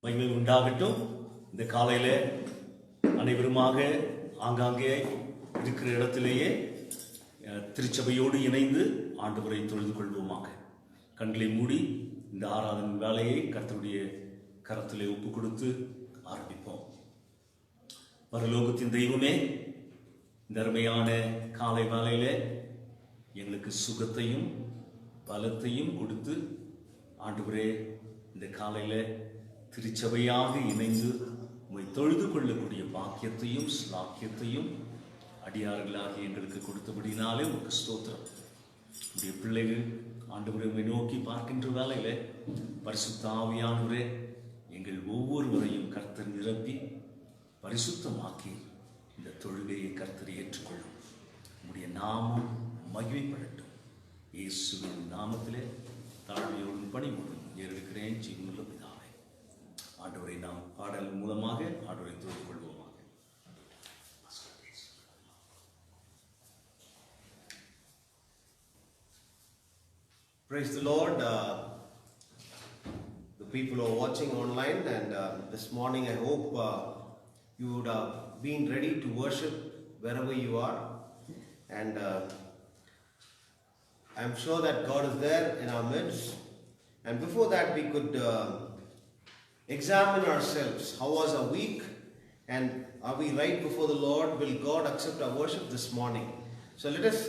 மகிமை உண்டாகட்டும். இந்த காலையில அனைவருமாக ஆங்காங்கே இருக்கிற இடத்திலேயே திருச்சபையோடு இணைந்து ஆண்டவரை தொழுது கொள்வோமாக. கண்களை மூடி இந்த ஆராதனை வேலையை கர்த்தருடைய கரத்திலே ஒப்பு கொடுத்து ஆரம்பிப்போம். பரலோகத்தின் தெய்வமே, இந்த அருமையான காலை வேளையில எங்களுக்கு சுகத்தையும் பலத்தையும் கொடுத்து ஆண்டவரே இந்த காலையில திருச்சபையாக இணைந்து உம்மை தொழுது கொள்ளக்கூடிய பாக்கியத்தையும் ஸ்லாக்கியத்தையும் அடியார்களாக எங்களுக்கு கொடுத்தபடினாலே உமக்கு ஸ்தோத்திரம். உடைய பிள்ளைகள் ஆண்டவரை உம்மை நோக்கி பார்க்கின்ற வேளையில பரிசுத்த ஆவியானவரே எங்கள் ஒவ்வொருவரையும் கர்த்தர் நிரப்பி பரிசுத்தமாக்கி இந்த தொழுகையை கர்த்தர் ஏற்றுக்கொள்ளும். உடைய நாமம் மகிமைப்படட்டும். இயேசுவின் நாமத்திலே தாழ்மையோடும் பணிவோடும் ஏறெடுக்கிறேன் ஜீவனுள்ள பிதாவே. ஆண்டவரை நாம் பாடல் மூலமாக ஆண்டவரை தொழுது கொள்வோமாக. Praise the Lord. The people who are watching online, and this morning I hope you would have been ready to worship wherever you are, and I'm sure that God is there in our midst. And before that, we could examine ourselves. How was our week, and are we right before the Lord? Will God accept our worship this morning? So let us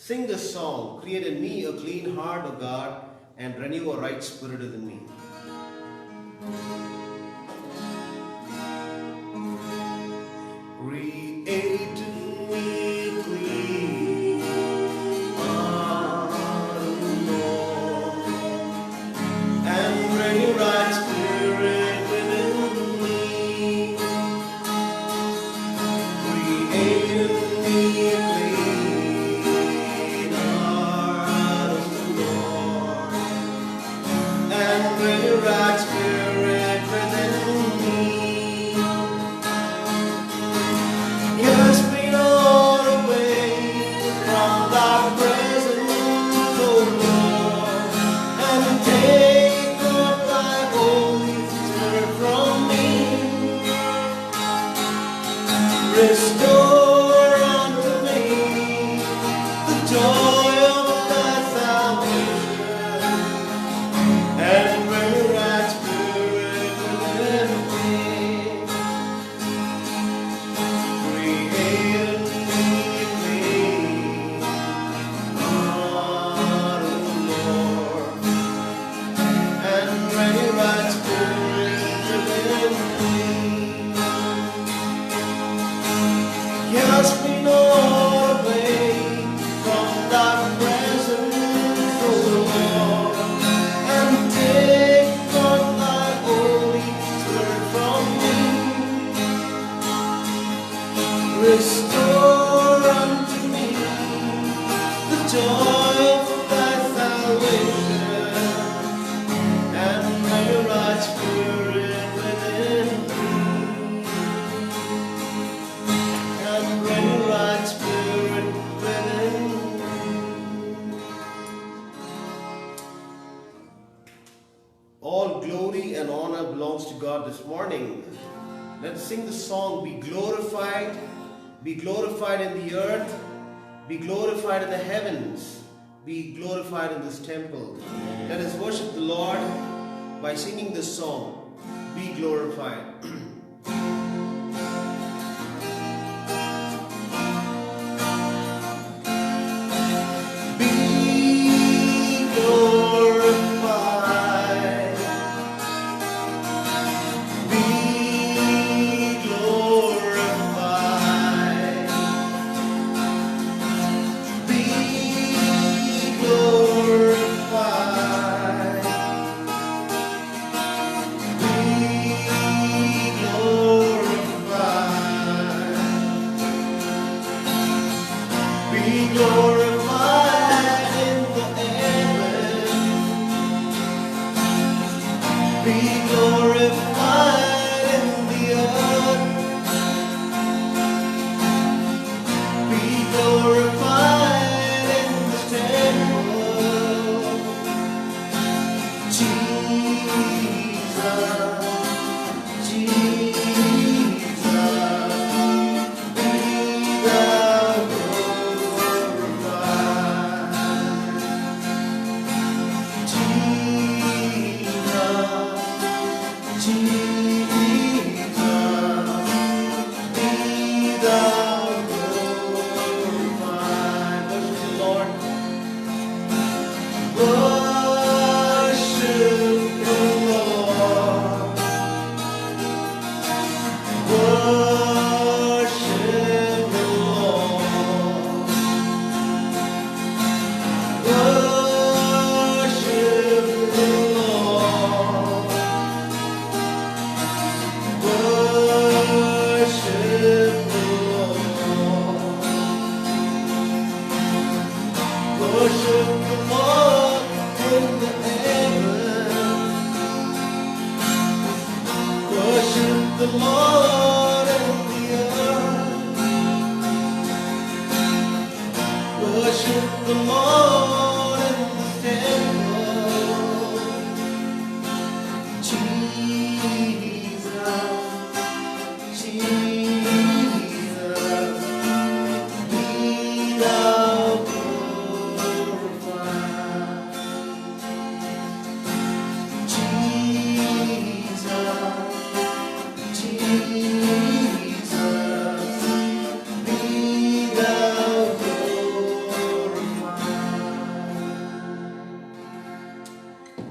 sing this song. Create in me a clean heart, O God, and renew a right spirit within me. Create in me a clean heart, O Lord, and renew right spirit within me. Create in me a clean heart, O Lord, and renew right spirit within me. Cast me not away from thy presence, O Lord, and take not thy Holy Spirit from me. Restore unto me the joy of thy salvation, and bring right spirit within me. Create in me a clean heart, O Lord, and bring right spirit within me. Cast me not away from thy presence, O Lord, and take not thy Holy Spirit from me. Restore unto me the joy of thy salvation, and bring a right spirit within me. And bring a right spirit within me. All glory and honor belongs to God this morning. Let's sing the song, Be glorified in the earth, be glorified in the heavens, be glorified in this temple. Let us worship the Lord by singing this song, Be glorified. Be glorified, be glorified, be glorified, be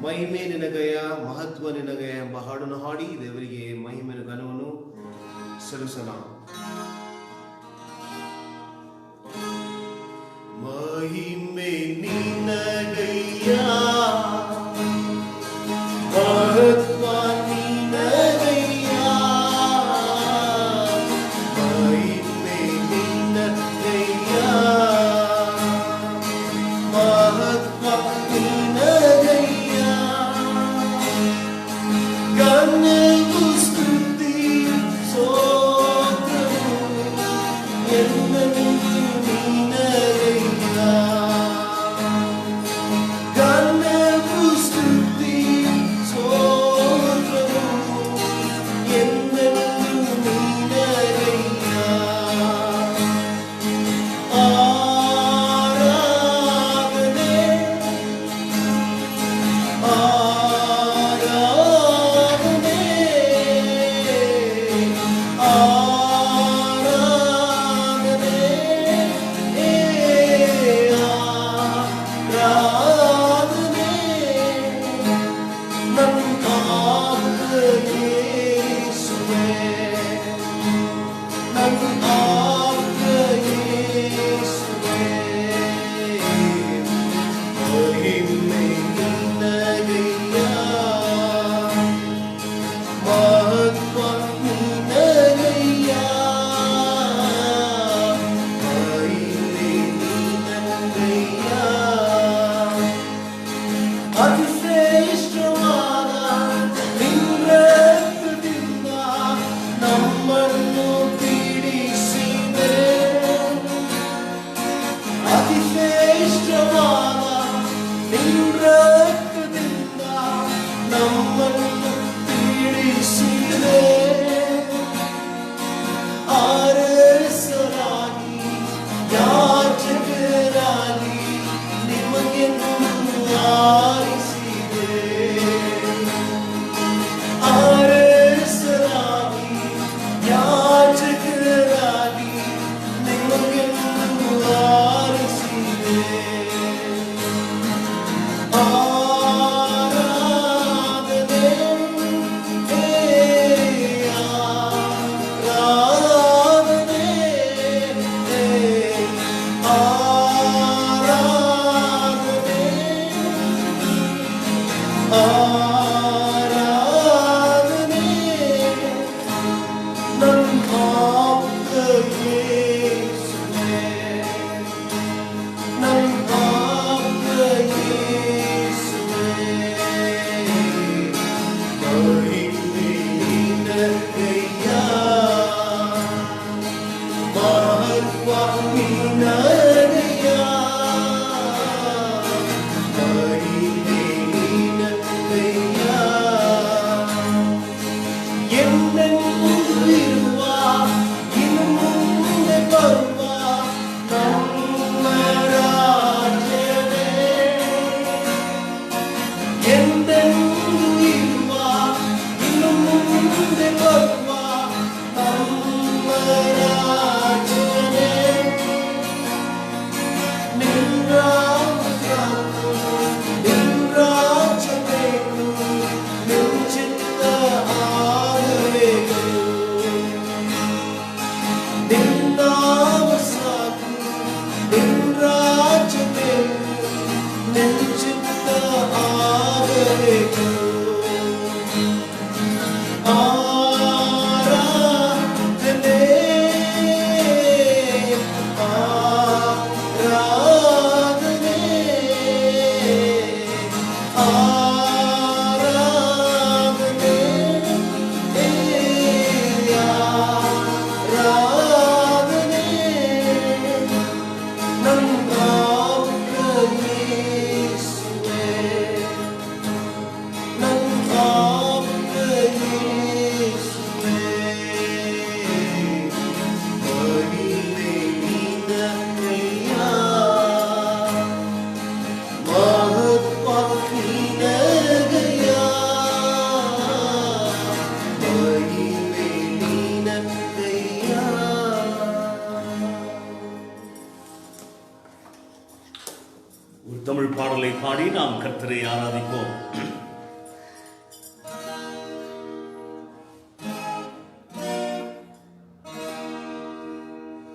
ಮಹಿಮೆ ನಿನಗಯ, ಮಹತ್ವ ನಿನಗಯ ಎಂಬ ಹಾಡನ್ನು ಹಾಡಿ ದೇವರಿಗೆ ಮಹಿಮೆ ಘನವನ್ನು ಸಲ್ಲಿಸೋಣ. ಮಹಿಮೆ ನಿನಗಯ್ಯ, ಮಹತ್ವ ನಿನಗಯ್ಯ, ಮಹಿಮೆ ನಿನಗಯ್ಯ, ಮಹತ್ವ ನಿನಗಯ್ಯ, ಘನವು ಸ್ತುತಿ ಸ್ತೋತ್ರವು ಎನ್ನನಿಗೆ ನಿನಗಯ್ಯ, ಘನವು ಸ್ತುತಿ ಸ್ತೋತ್ರವು ಎನ್ನನಿಗೆ ನಿನಗಯ್ಯ, ಆರಾಧನೆ ಆರಾಧನೆ ಆರಾಧನೆ ಆರಾಧನೆ ನನ್ನ ಯೇಸುವೇ, ನನ್ನ ಯೇಸುವೇ, ಮಹಿಮೆ ನಿನಗಯ್ಯ, ಮಹತ್ವ ನಿನಗಯ್ಯ, ಮಹಿಮೆ ನಿನಗಯ್ಯ, ಅತಿ ಶ್ರೇಷ್ಠವಾದ ನಿನ್ನ ರಕ್ತದಿಂದ ನಮ್ಮನ್ನು ಪೀಡಿಸಿದೆ, ಅತಿ ಶ್ರೇಷ್ಠವಾದ ನಿನ್ನ ರಕ್ತದಿಂದ ನಮ್ಮನ್ನು ಪೀಡಿಸಿದೆ, ಅರಸರಾಗಿ ಯಾಜಕರಾಗಿ ನಿಮಗೆಂದು ಆರಿಸಿದೆ, ಅರಸರಾಗಿ ಯಾಜಕರಾಗಿ ನಿಮಗೆಂದು ಆರಿಸಿದೆ, ಆರಾಧನೆ ಆರಾಧನೆ ಆರಾಧನೆ ಆರಾಧನೆ ನನ್ನ ಆಪ್ತ ಯೇಸುವೇ, ನನ್ನ ಆಪ್ತ ಯೇಸುವೇ, ಮಹಿಮೆ ನಿನಗಯ್ಯ, ಮಹತ್ವ ನಿನಗಯ್ಯ, ಮಹಿಮೆ ನಿನಗಯ್ಯ, ಎಂದೆಂದೂ ಇರುವ ಇನ್ನು ಮುಂದೆ ಬರುವ ನಮ್ಮ ರಾಜ್ಯವೇ, ಎಂದೆಂದೂ ಇರುವ ಇನ್ನು பாடி நாம் கர்த்தரை ஆராதிப்போம்.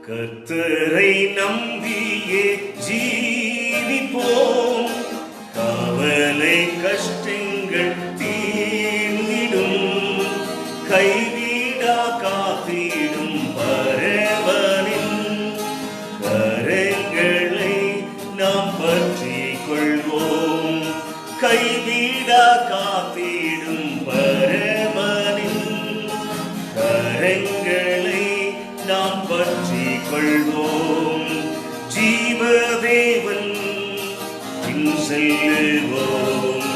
கர்த்தரை நம்பியே ஜீவிப்போம், கவலை கஷ்டங்கள் தீர்ந்திடும், கைவிடா காத்திடும் பரவனின் கரங்களை நாம் பற்றிக் கொள்வோம். கைவிடா காத்திடும் பரவனின் கரங்களை நாம் பற்றிக் கொள்வோம். ஜீவதேவன் பின் செல்லுவோம்,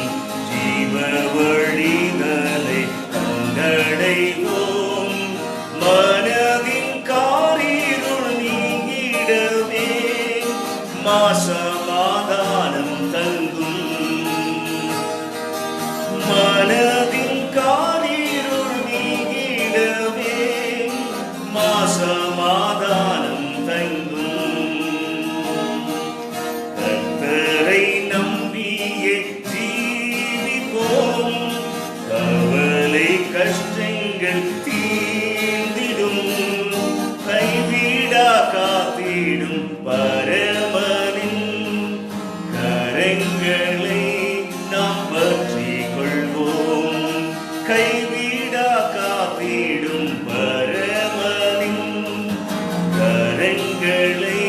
ஜீவ வழிகளை கண்டடைவோம். மனதின் காரிருள் நீங்கிடவே மாசமாதானம் தங்கும். மனதின் காரிருள் நீங்கிடவே மாசமாதானம் தங்கும். கர்த்தரை நம்பியே ஜீவிப்போம், கவலை கஷ்டங்கள் தீர்ந்திடும், கைவிடா காத்திடும் பரமனின் கரங்களை நாம் பற்றிக் கொள்வோம். கைவிடா காத்திடும் பரமனின் கரங்களை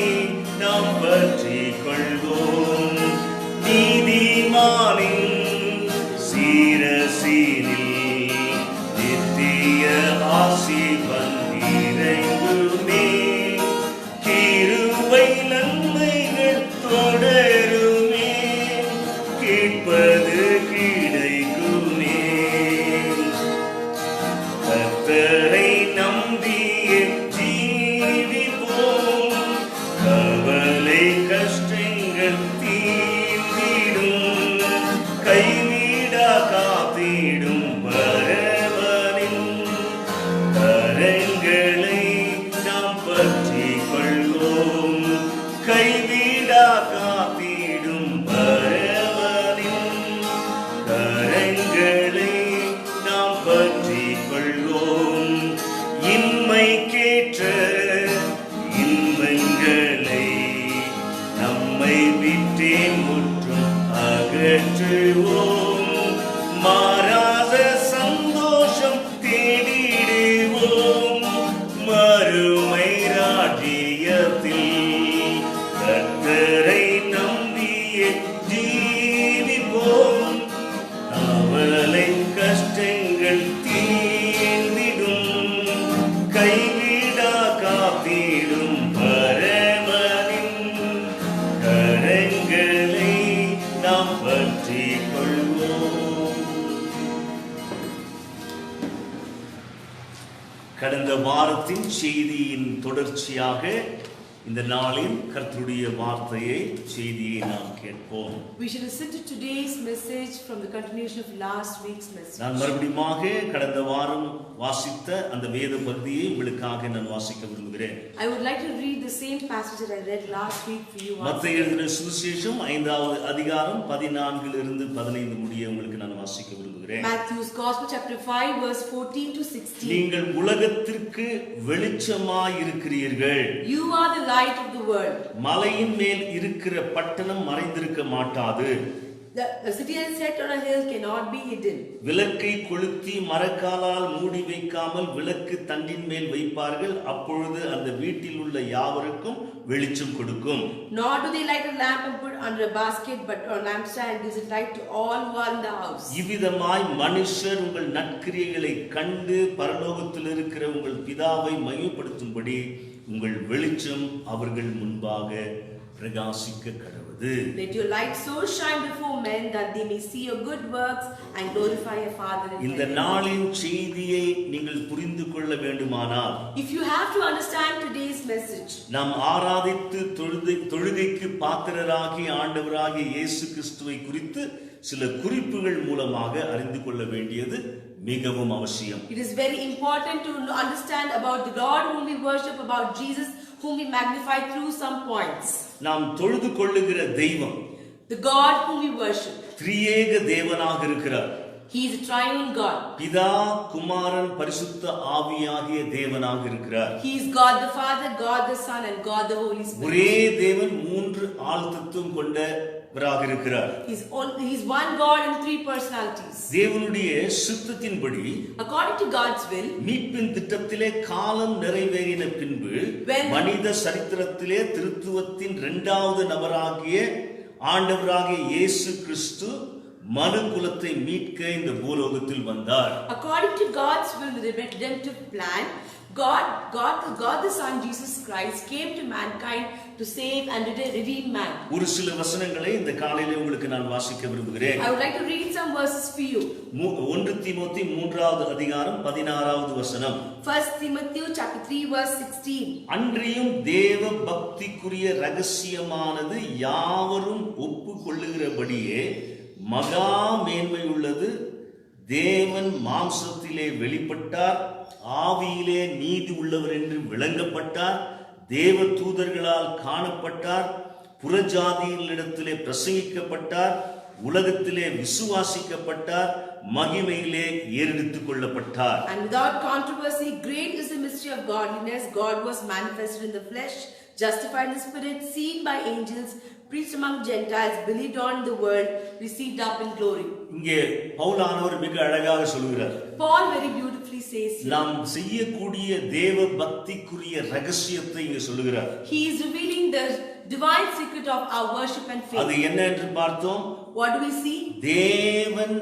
நாம் பற்றிக் கொள்வோம். நீதிமானின் சீரசீனில் நித்திய ஆசி வந்திறங்குமே, கிருபை நன்மைகள் தொடருமே, கேட்பது கிடைக்குமே. கர்த்தரை நம்பியே ஜீவிப்போம், கவலை கஷ்டங்கள் தீர்ந்திடும், கைவிடா காத்திடும் பரவனின் கரங்களை நாம் பற்றிக் கொள்வோம். கைவிடா காத்திடும் பரவனின் கரங்களை நாம் பற்றிக் கொள்வோம். இன்மைக்கேற்ற இன்பங்களை நம்மை விட்டே முற்றும் அகற்றுவோம். மாறாத சந்தோஷம் தேடிடுவோம் மறுமை ராஜ்யத்தில். கர்த்தரை நம்பியே ஜீவிப்போம், கவலை கஷ்டங்கள் தீர்ந்திடும், கைவிடா காத்திடும் பரமனின் கரங்களை நாம் பற்றிக் கொள்வோம். கடந்த வாரத்தின் செய்தியின் தொடர்ச்சியாக இந்த நாளில் கர்த்தருடைய வார்த்தையை செய்தியை நாம் கேட்போம். We shall listen to today's message from the continuation of last week's message. நான் மறுபடியுமாக கடந்த வாரம் வாசித்த அந்த வேத பகுதியை உங்களுக்காக நான் வாசிக்க விரும்புகிறேன். I would like to read the same passage that I read last week for you. மத்தேயு எழுதின சுவிசேஷம் 5வது அதிகாரம் 14 இருந்து 15 முடிய உங்களுக்கு நான் வாசிக்க விரும்புகிறேன். Matthew's Gospel chapter 5 verse 14 to 16. நீங்கள் உலகத்திற்கு வெளிச்சமாய் இருக்கிறீர்கள். You are the light of the world. மலையின் மேல் இருக்கிற பட்டணம் மறைந்திருக்க மாட்டாது. The city set on a hill cannot be hidden. விளக்கை கொளுத்தி மரக்காலால் மூடி வைக்காமல் விளக்கு தண்டின் மேல் வைப்பார்கள், அப்பொழுது அந்த வீட்டில் உள்ள யாவருக்கும் வெளிச்சம் கொடுக்கும். Nor do they light a lamp and put under a basket, but on a lampstand gives it light to all who are in the house. இவ்விதமாய் மனுஷர் உங்கள் நற்கிரியைகளை கண்டு பரலோகத்தில் இருக்கிற உங்கள் பிதாவை மகிமைப்படுத்தும்படி உங்கள் வெளிச்சம் அவர்கள் முன்பாக பிரகாசிக்க கடவுது. Let your light so shine before men that they may see your good works and glorify your Father in இந்த heaven. நாளின் செய்தியை நீங்கள் புரிந்து கொள்ள வேண்டுமானால், If you have to understand today's message, நாம் ஆராதித்து தொழுகைக்கு பாத்திரராகி ஆண்டவராகிய இயேசு கிறிஸ்துவை குறித்து சில குறிப்புகள் மூலமாக அறிந்து கொள்ள வேண்டியது மிகவும் அவசியம். it is very important to understand about the God whom we worship, about Jesus whom we magnify through some points. நாம் தொழுது கொள்ளுகிற தெய்வம், the God whom we worship. திரியேக தேவனாக இருக்கிறார். He is a triune God. பிதா, குமாரன், பரிசுத்த ஆவியாகிய தேவனாக இருக்கிறார். He is God the Father, God the Son, and God the Holy Spirit. ஒரே தேவன் மூன்று ஆள்தத்துவம் கொண்டவராக இருக்கிறார். He's one God in three personalities. தேவனுடைய சித்தத்தின்படி According to God's will, மீட்பின் திட்டத்திலே காலம் நிறைவேறின பின்பு மனித சரித்திரத்திலே திருத்துவத்தின் இரண்டாவது நபராகிய ஆண்டவராகிய இயேசு கிறிஸ்து மனு குலத்தை மீட்க இந்த பூலோகத்தில் வந்தார். According to God's will, the redemptive plan, God the Son Jesus Christ came to mankind to save and to redeem man. ஒரு சில வசனங்களை இந்த காலையிலே உங்களுக்கு நான் வாசிக்க விரும்புகிறேன். I would like to read some verses for you. 1 தீமோத்தேயு 3வது அதிகாரம் 16வது வசனம். 1 Timothy chapter 3 verse 16. அன்றியும் தேவ பக்திக்குரிய ரகசியமானது யாவரும் ஒப்புக்கொள்ளுகிறபடியே மகா மேன்மை உள்ளது. தேவன் மாம்சத்திலே வெளிப்பட்டார், ஆவியிலே நீதி உள்ளவர் என்று விளங்கப்பட்டார், தேவ தூதர்களால் காணப்பட்டார், புறஜாதிகளிடத்திலே பிரசங்கிக்கப்பட்டார், உலகத்திலே விசுவாசிக்கப்பட்டார், மகிமையிலே ஏறெடுத்துக் கொள்ளப்பட்டார். And without controversy, great is the mystery of godliness. God was manifested in the flesh, justified in the spirit, seen by angels, preached among Gentiles, believed on in the world, received up in glory. இங்கே பவுலானவர் மிக அழகாக சொல்கிறார். Paul very beautifully says here, நாம் செய்யக்கூடிய தேவ பக்திக்குரிய ரகசியத்தை இங்கே சொல்லுகிறார். he is revealing the divine secret of our worship and faith. அது என்ன என்று பார்த்தோம்? What do we see? தேவன்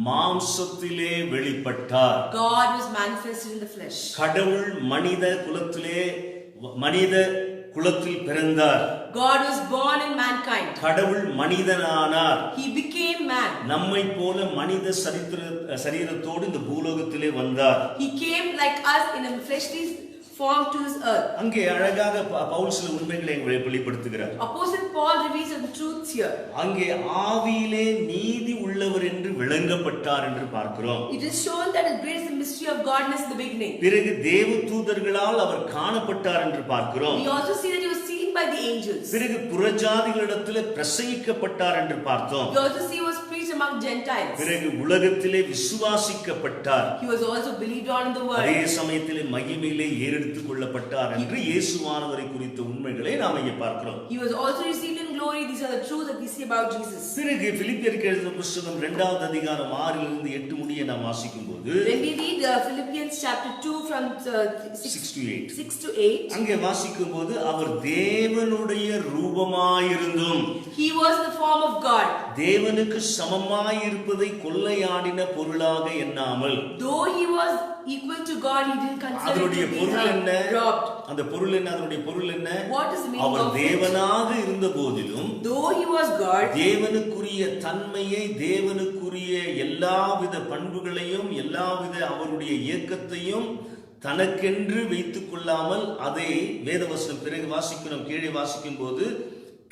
மாம்சத்திலே வெளிப்பட்டார். God was manifested in the flesh. கடவுள் மனித குலத்தில் பிறந்தார். God was born in mankind. கடவுள் மனிதனானார். He became man. நம்மை போல மனித சரீரத்தோடு இந்த பூலோகத்திலே வந்தார். He came like us in a fleshly form to this earth. அங்கே அழகாக பவுல் சில உண்மைகளை வெளிப்படுத்துகிறார். Apostle Paul reveals some truths here. அங்கே ஆவியிலே நீதி உள்ளவர் என்று விளங்கப்பட்டார் என்று பார்க்கிறோம். It is shown that the great mystery of godness in the beginning. பிறகு தேவ தூதர்களால் அவர் காணப்பட்டார் என்று பார்க்கிறோம். We also see that he was seen by the angels. பிறகு புறஜாதிகளிடத்திலே பிரசங்கிக்கப்பட்டார் என்று பார்த்தோம். We also see he was preached among Gentiles. பிறகு உலகத்திலே விசுவாசிக்கப்பட்டார். He was also believed on in the world. அதே சமயத்திலே மகிமையிலே ஏறெடுத்துக் கொள்ளப்பட்டார் என்று இயேசுவானவரை குறித்த உண்மைகளை நாம் இங்கே பார்க்கிறோம். He was also received in glory. These are the truths that we see about Jesus. பிறகு பிலிப்பியருக்கு எழுதின புத்தகம் 2வது அதிகாரம் 6லிருந்து 8 முடிய நாம் வாசிக்கும்போது When we read Philippians chapter 2 from 6 to 8, அங்கே வாசிக்கும்போது அவர் தேவனுடைய ரூபமாயிருந்தும் he was the form of God. தேவனுக்கு சமமாயிருப்பதை கொள்ளையாடின பொருளாக எண்ணாமல், though he was equal to God, he didn't consider அதனுடைய it to பொருள் என்ன? be robbed. அந்த பொருள் என்ன? அதனுடைய பொருள் என்ன? What is the meaning our of தேவனாக இருந்த போதிலும், though he was God, தேவனுக்குரிய தன்மையை, தேவனுக்குரிய எல்லாவித பண்புகளையும், எல்லாவித அவருடைய இயக்கத்தையும் தனக்கென்று வைத்துக் கொள்ளாமல், அதை வேதவசனம் பிறகு வாசிக்கணும், கீழே வாசிக்கும் போது,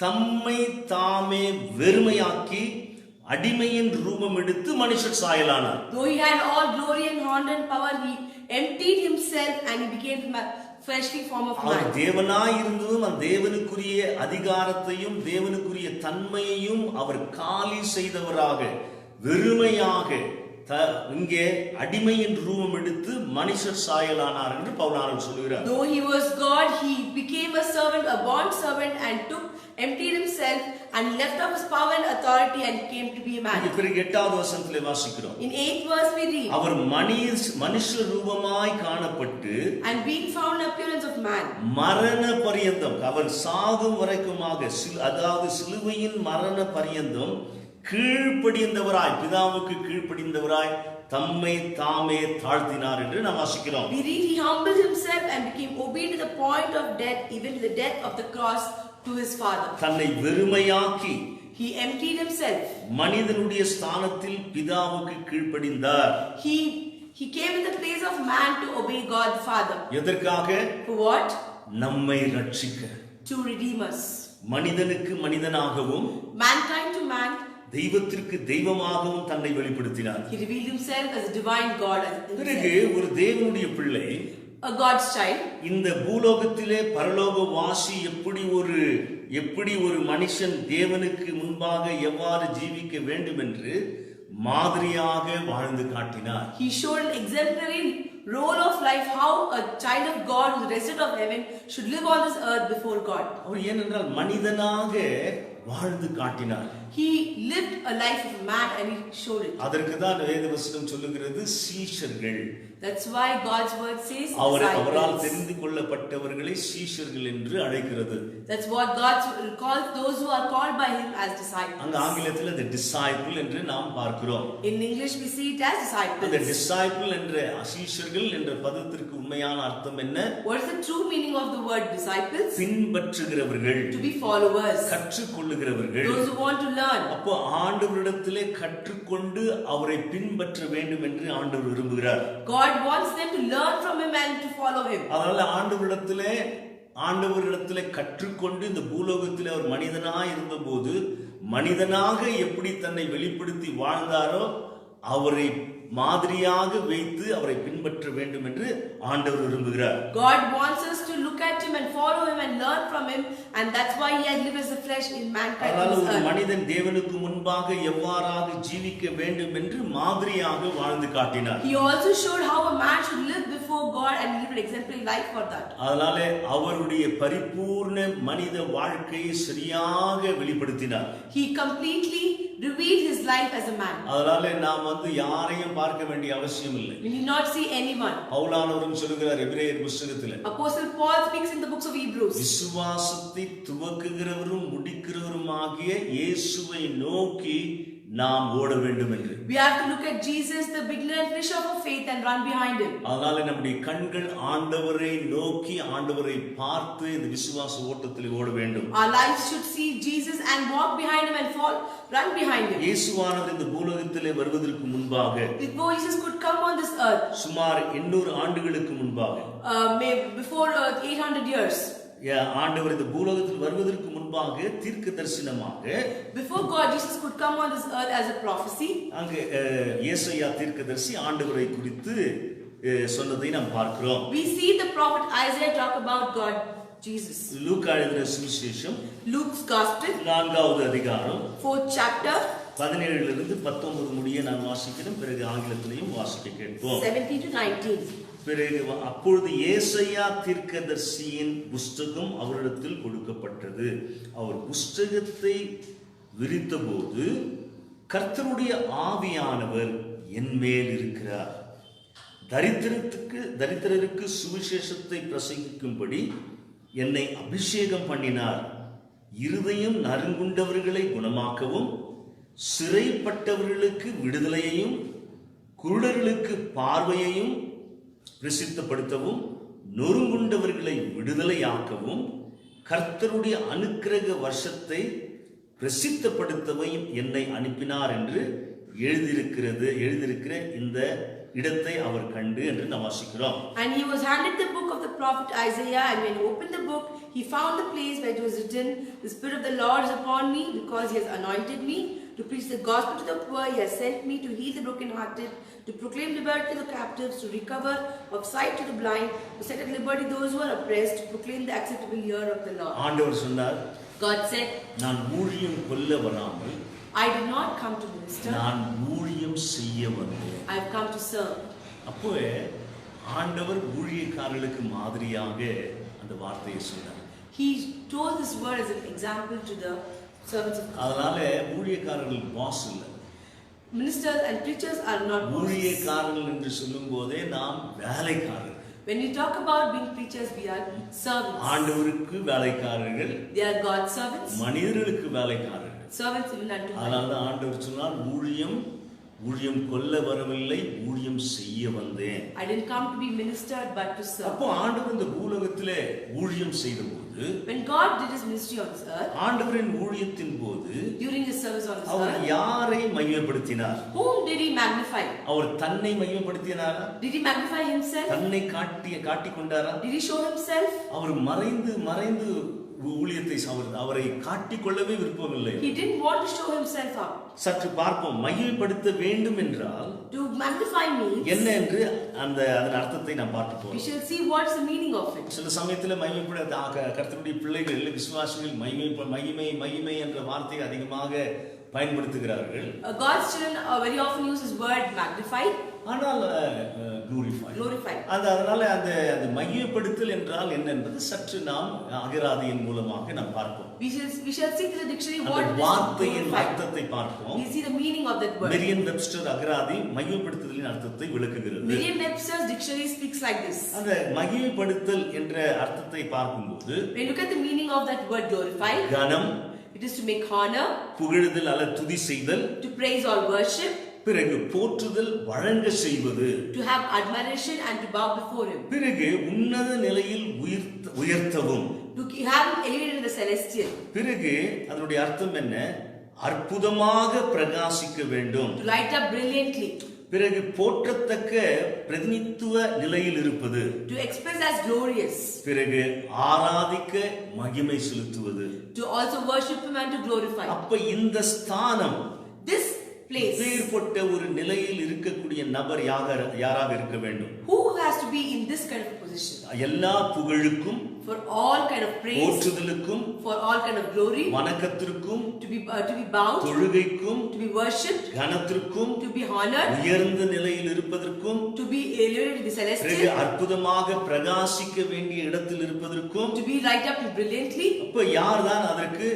தம்மை தாமே வெறுமையாக்கி அடிமையின் ரூபம் எடுத்து மனுஷர் சாயலானார். though he had all glory and honor and power, he emptied himself and he became fleshly form of man. தேவனாய் இருந்ததும் அந்த தேவனுக்குரிய அதிகாரத்தையும் தேவனுக்குரிய தன்மையையும் அவர் காலி செய்தவராக, வெறுமையாக இங்கே அடிமையின் ரூபம் எடுத்து மனுஷர் சாயலானார் என்று பவுலானவர் சொல்கிறார். though he was God, he became a servant, a bond servant, and emptied himself and left off his power and authority and came to be a man. பிறகு 8வது வசனத்திலே வாசிக்கிறோம். In 8th verse we read, அவர் மனுஷ ரூபமாய் காணப்பட்டு and being found in appearance of man, மரண பரியந்தம், அவர் சாகும் வரைக்குமாக, அதாவது சிலுவையின் மரண பரியந்தம் கீழ்ப்படிந்தவராய், பிதாவுக்கு கீழ்ப்படிந்தவராய் தம்மை தாமே தாழ்த்தினார் என்று நாம் வாசிக்கிறோம். we read he humbled himself and became obedient to the point of death, even to the death of the cross, to his father. தன்னை வெறுமையாக்கி he emptied himself. மனிதனுடைய ஸ்தானத்தில் பிதாவுக்கு கீழ்ப்படிந்தார். he came in the place of man to obey God the Father. எதற்காக? For what? நம்மை ரட்சிக்க. To redeem us. மனிதனுக்கு மனிதனாகவும், mankind to man, தெய்வத்திற்கு தெய்வமாகவும் தன்னை வெளிப்படுத்தினார். he revealed himself as a divine God. பிறகு ஒரு தேவனுடைய பிள்ளை a God's child. இந்த பூலோகத்திலே பரலோக வாசி எப்படி ஒரு மனுஷன் தேவனுக்கு முன்பாக எவ்வாறு ஜீவிக்க வேண்டும் என்று மாதிரியாக வாழ்ந்து காட்டினார். He showed an exemplary role of life, how a child of God who is resident of heaven should live on this earth before God. அவர் ஏனென்றால் மனிதனாக வாழ்ந்து காட்டினார். He lived a life of a man and he showed it. அதற்கு தான் வேதவசனம் சொல்லுகிறது சீஷர்கள். That's why God's word says அவரால் தெரிந்து கொள்ளப்பட்டவர்களை சீஷர்கள் என்று அழைக்கிறது. That's what God calls those who are called by him as disciples. அங்க ஆங்கிலத்தில் the disciple என்று நாம் பார்க்கிறோம். In English we see it as disciples. அந்த disciple என்ற சீஷர்கள் என்ற பதத்திற்கு உண்மையான அர்த்தம் என்ன? What is the true meaning of the word disciples? பின்பற்றுகிறவர்கள். To be followers. கற்றுக்கொள்ளுகிறவர்கள். Those who want to learn. அப்போ ஆண்டவரிடத்திலே கற்றுக்கொண்டு அவரை பின்பற்ற வேண்டும் என்று ஆண்டவர் விரும்புகிறார். God wants them to learn from him and to follow him. அதனால ஆண்டவரிடத்திலே கற்றுக்கொண்டு இந்த பூலோகத்திலே அவர் மனிதனாக இருந்தபோது மனிதனாக எப்படி தன்னை வெளிப்படுத்தி வாழ்ந்தாரோ அவரை மாதிரியாக வைத்து அவரை பின்பற்ற வேண்டும் என்று ஆண்டவர் விரும்புகிறார். God wants us to look at him and follow him and learn from him, and that's why he had lived as a flesh in mankind. அதனால ஒரு மனிதன் தேவனுக்கு முன்பாக எவ்வாறாக ஜீவிக்க வேண்டும் என்று மாதிரியாக வாழ்ந்து காட்டினார். He also showed how a man should live before God and live an exemplary life for that. அதனால அவருடைய பரிபூர்ண மனித வாழ்க்கையை சரியாக வெளிப்படுத்தினார். He completely revealed his life as a man. அதனால நாம் யாரையும் பார்க்க வேண்டிய அவசியம் இல்லை. We need not see anyone. பவுலானவரும் சொல்கிறார் எபிரேயர் புத்தகத்திலே. Apostle Paul speaks in the books of Hebrews. விசுவாசத்தை துவக்குகிறவரும் முடிக்கிறவருமாகிய இயேசுவை நோக்கி நாம் ஓட வேண்டும் என்று. We have to look at Jesus, the beginner and finisher of our faith, and run behind him. அதனால நம்முடைய கண்கள் ஆண்டவரை நோக்கி ஆண்டவரை பார்த்து இந்த விசுவாச ஓட்டத்தில் ஓட வேண்டும். Our lives should see Jesus and walk behind him and run behind him. இயேசுவானவர் இந்த பூலோகத்திலே வருவதற்கு முன்பாக Before Jesus could come on this earth, சுமார் 800 ஆண்டுகளுக்கு முன்பாக before 800 years, ஆண்டவர் இந்த பூலோகத்தில் வருவதற்கு முன்பாக தீர்க்க தரிசனமாக before God Jesus could come on this earth as a prophecy, அங்கே ஏசாயா தீர்க்கதரிசி ஆண்டவரை குறித்து சொன்னதை நாம் பார்க்கிறோம். we see the prophet Isaiah talk about God Jesus. லூக்கா எழுதின சுவிசேஷம் Luke's gospel 4வது அதிகாரம் 4th chapter 17 இலிருந்து 19 முடிய நான் வாசிக்கிறேன். பிறகு ஆங்கிலத்திலையும் வாசிக்க கேட்போம். 17 to 19. பிறகு அப்பொழுது ஏசாயா தீர்க்கதரிசியின் புஸ்தகம் அவரிடத்தில் கொடுக்கப்பட்டது. அவர் புஸ்தகத்தை விரித்தபோது கர்த்தருடைய ஆவியானவர் என் மேல் இருக்கிறார். தரித்திரருக்கு சுவிசேஷத்தை பிரசங்கிக்கும்படி என்னை அபிஷேகம் பண்ணினார். இருதயம் நறுங்குண்டவர்களை குணமாக்கவும் சிறைப்பட்டவர்களுக்கு விடுதலையையும் குருடர்களுக்கு பார்வையையும் பிரசித்தப்படுத்தவும் நொறுங்குண்டவர்களை விடுதலையாக்கவும் கர்த்தருடைய அனுக்கிரக வருஷத்தை பிரசித்தப்படுத்தவும் என்னை அனுப்பினார் என்று எழுதியிருக்கிற இந்த இடத்தை அவர் கண்டு என்று நாம் வாசிக்கிறோம். And he was handed the book of the prophet Isaiah, and when he opened the book, he found the place where it was written, "The Spirit of the Lord is upon me, because he has anointed me to preach the gospel to the poor. He has sent me to heal the brokenhearted, to proclaim liberty to the captives, to recover of sight to the blind, to set at liberty those who are oppressed, to proclaim the acceptable year of the Lord." ஆண்டவர் சொன்னார், God said, நான் ஊழியம் கொள்ள வராமல் I did not come to minister, நான் ஊழியம் செய்ய வந்தேன். I have come to serve. அப்போ ஆண்டவர் ஊழியக்காரர்களுக்கு மாதிரியாக அந்த வார்த்தையை சொன்னார். He told this word as an example to the servants of God. அதனால ஊழியக்காரர்கள் பாஸ் இல்லை. Ministers and preachers are not bosses. ஊழியக்காரர்கள் என்று சொல்லும் போதே நாம் வேலைக்காரர்கள். When we talk about being preachers, we are servants. ஆண்டவருக்கு வேலைக்காரர்கள், They are God's servants. மனிதர்களுக்கு வேலைக்காரர்கள். Servants even unto God. அதனால தான் ஆண்டவர் சொன்னார், ஊழியம் கொல்ல வரவில்லை, ஊழியம் செய்ய வந்தேன். I didn't come to be ministered but to serve. அப்போ ஆண்டவர் இந்த பூலோகத்திலே ஊழியம் செய்தபோது, when God did his ministry on this earth, ஆண்டவரின் ஊழியத்தின் போது during his service on this our earth, யாரை மகிமைப்படுத்தினார்? whom did he magnify? அவர் தன்னை மகிமைப்படுத்தினாரா? Did he magnify himself? தன்னை காட்டிக் கொண்டாரா? Did he show himself? அவர் மறைந்து ஊழியத்தை அவரை காட்டிக்கொள்ளவே விருப்பமில்லை. He didn't want to show himself up. சற்று பார்ப்போம். மகிமைப்படுத்த வேண்டும் என்றால் To magnify means, என்ன என்று அதன் அர்த்தத்தை நாம் பார்க்க we போறோம். shall see what's the meaning of it. சில சமயத்தில் கர்த்தருடைய பிள்ளைகள் விசுவாசிகள் மகிமை என்ற வார்த்தையை அதிகமாக பயன்படுத்துகிறார்கள். God's children very often use this word magnify. ஆனால் glorify. அதனால அந்த மகிமைப்படுத்தல் என்றால் என்ன என்பது சற்று நாம் அகராதியின் மூலமாக நாம் பார்ப்போம். We shall see through the dictionary what this வார்த்தையின் அர்த்தத்தை பார்ப்போம். We see the meaning of that word. Merriam-Webster அகராதி மகிமைப்படுத்துதலின் அர்த்தத்தை விளக்குகிறது. Merriam-Webster's dictionary speaks like this. அந்த மகிமைப்படுத்தல் என்ற அர்த்தத்தை பார்க்கும்போது, when you look at the meaning of that word glorify, கனம், it is to make honor, புகழுதல் அல்லது துதி செய்தல், to praise or worship, பிறகு போற்றுதல் வழங்க செய்வது, to have admiration and to bow before him, பிறகு உன்னத நிலையில் உயர்த்தவும், to have him elevated in the celestial, பிறகு அதனுடைய அர்த்தம் என்ன? அற்புதமாக பிரகாசிக்க வேண்டும், to light up brilliantly, பிறகு போற்றத்தக்க பிரதிநித்துவ நிலையில் இருப்பது, to express as glorious, பிறகு ஆராதிக்க மகிமை செலுத்துவது, to also worship him and to glorify. அப்ப இந்த ஸ்தானம், this place, வேறுபட்ட ஒரு நிலையில் இருக்கக்கூடிய நபர் யாராக இருக்க வேண்டும்? who has to be in this kind of position? எல்லா புகழுக்கும், for all kind of praise, போற்றுதலுக்கும், for all kind of glory, வணக்கத்திற்கும், to be bowed, தொழுகைக்கும், to be worshipped, கனத்திற்கும், to be honored, உயர்ந்த நிலையில் இருப்பதற்கும், to be elevated in the பிறகு celestial, அற்புதமாக பிரகாசிக்க வேண்டிய இடத்தில் இருப்பதற்கும், to be light up brilliantly. அப்ப யார்தான் அதற்கு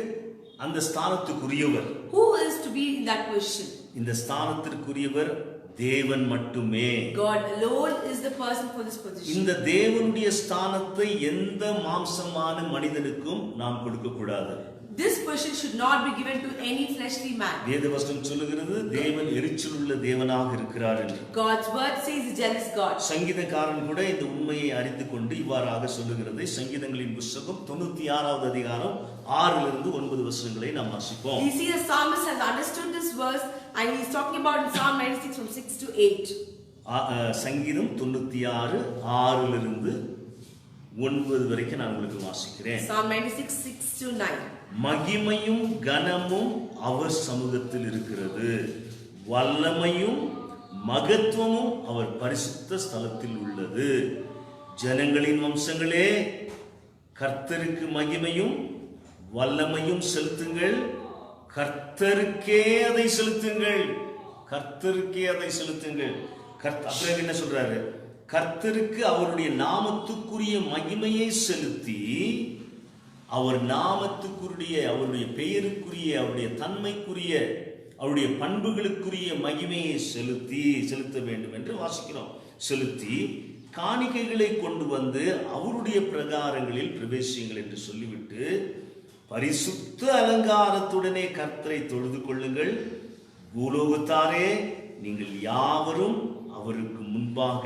அந்த ஸ்தானத்துக்குரியவர்? Who is to be in that position? இந்த ஸ்தானத்திற்குரியவர் தேவன் மட்டுமே. God alone is the person for this position. இந்த தேவனுடைய ஸ்தானத்தை எந்த மாம்சமான மனிதனுக்கும் நாம் கொடுக்க கூடாது. This position should not be given to any fleshly man. வேதவசனம் சொல்லுகிறது தேவன் எரிச்சலுள்ள தேவனாக இருக்கிறார் என்று. God's word says he's jealous God. சங்கீதக்காரன் கூட இந்த உண்மையை அறிந்து கொண்டு இவ்வாறாக சொல்லுகிறது. சங்கீதங்களின் புத்தகம் 96வது அதிகாரம் 6லிருந்து 9 வசனங்களை நாம் வாசிப்போம். We see the psalmist has understood this verse and he is talking about in Psalm 96 from 6 to 8. சங்கீதம் 96 6லிருந்து 9 வரைக்கும் நான் உங்களுக்கு வாசிக்கிறேன். Psalm 96 6 to 9. மகிமையும் கனமும் அவர் சமூகத்தில் இருக்கிறது, வல்லமையும் மகத்துவமும் அவர் பரிசுத்த ஸ்தலத்தில் உள்ளது. ஜனங்களின் வம்சங்களே, கர்த்தருக்கு மகிமையும் வல்லமையும் செலுத்துங்கள், கர்த்தருக்கே அதை செலுத்துங்கள், கர்த்தருக்கே அதை செலுத்துங்கள். அப்புறம் என்ன சொல்றாரு? கர்த்தருக்கு அவருடைய நாமத்துக்குரிய மகிமையை செலுத்தி, அவர் நாமத்துக்குரிய, அவருடைய பெயருக்குரிய, அவருடைய தன்மைக்குரிய, அவருடைய பண்புகளுக்குரிய மகிமையை செலுத்த வேண்டும் என்று வாசிக்கிறோம். செலுத்தி காணிக்கைகளை கொண்டு வந்து அவருடைய பிரகாரங்களில் பிரவேசியுங்கள் என்று சொல்லிவிட்டு, பரிசுத்த அலங்காரத்துடனே கர்த்தரை தொழுது கொள்ளுங்கள், பூலோகத்தாரே நீங்கள் யாவரும் அவருக்கு முன்பாக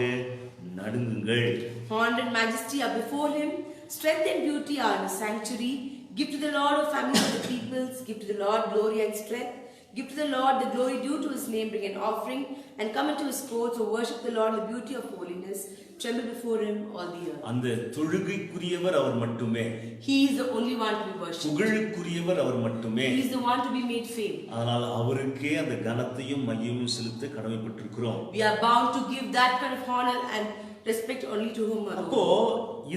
நடுங்குங்கள். Honor and majesty are before him, strength and beauty are in the sanctuary. Give to the Lord, O families of the peoples, give to the Lord glory and strength. Give to the Lord the glory due to his name, bring an offering and come into his courts, O worship the Lord in the beauty of holiness, tremble before him all the earth. அந்த தொழுகைக்குரியவர் அவர் மட்டுமே. He is the only one to be worshipped. புகழுக்குரியவர் அவர் மட்டுமே. He is the one to be made fame. அதனால் அவருக்கே அந்த கனத்தையும் மகிமையும் செலுத்த கடமைப்பட்டிருக்கிறோம். We are bound to give that kind of honor and respect only to whom alone. அப்போ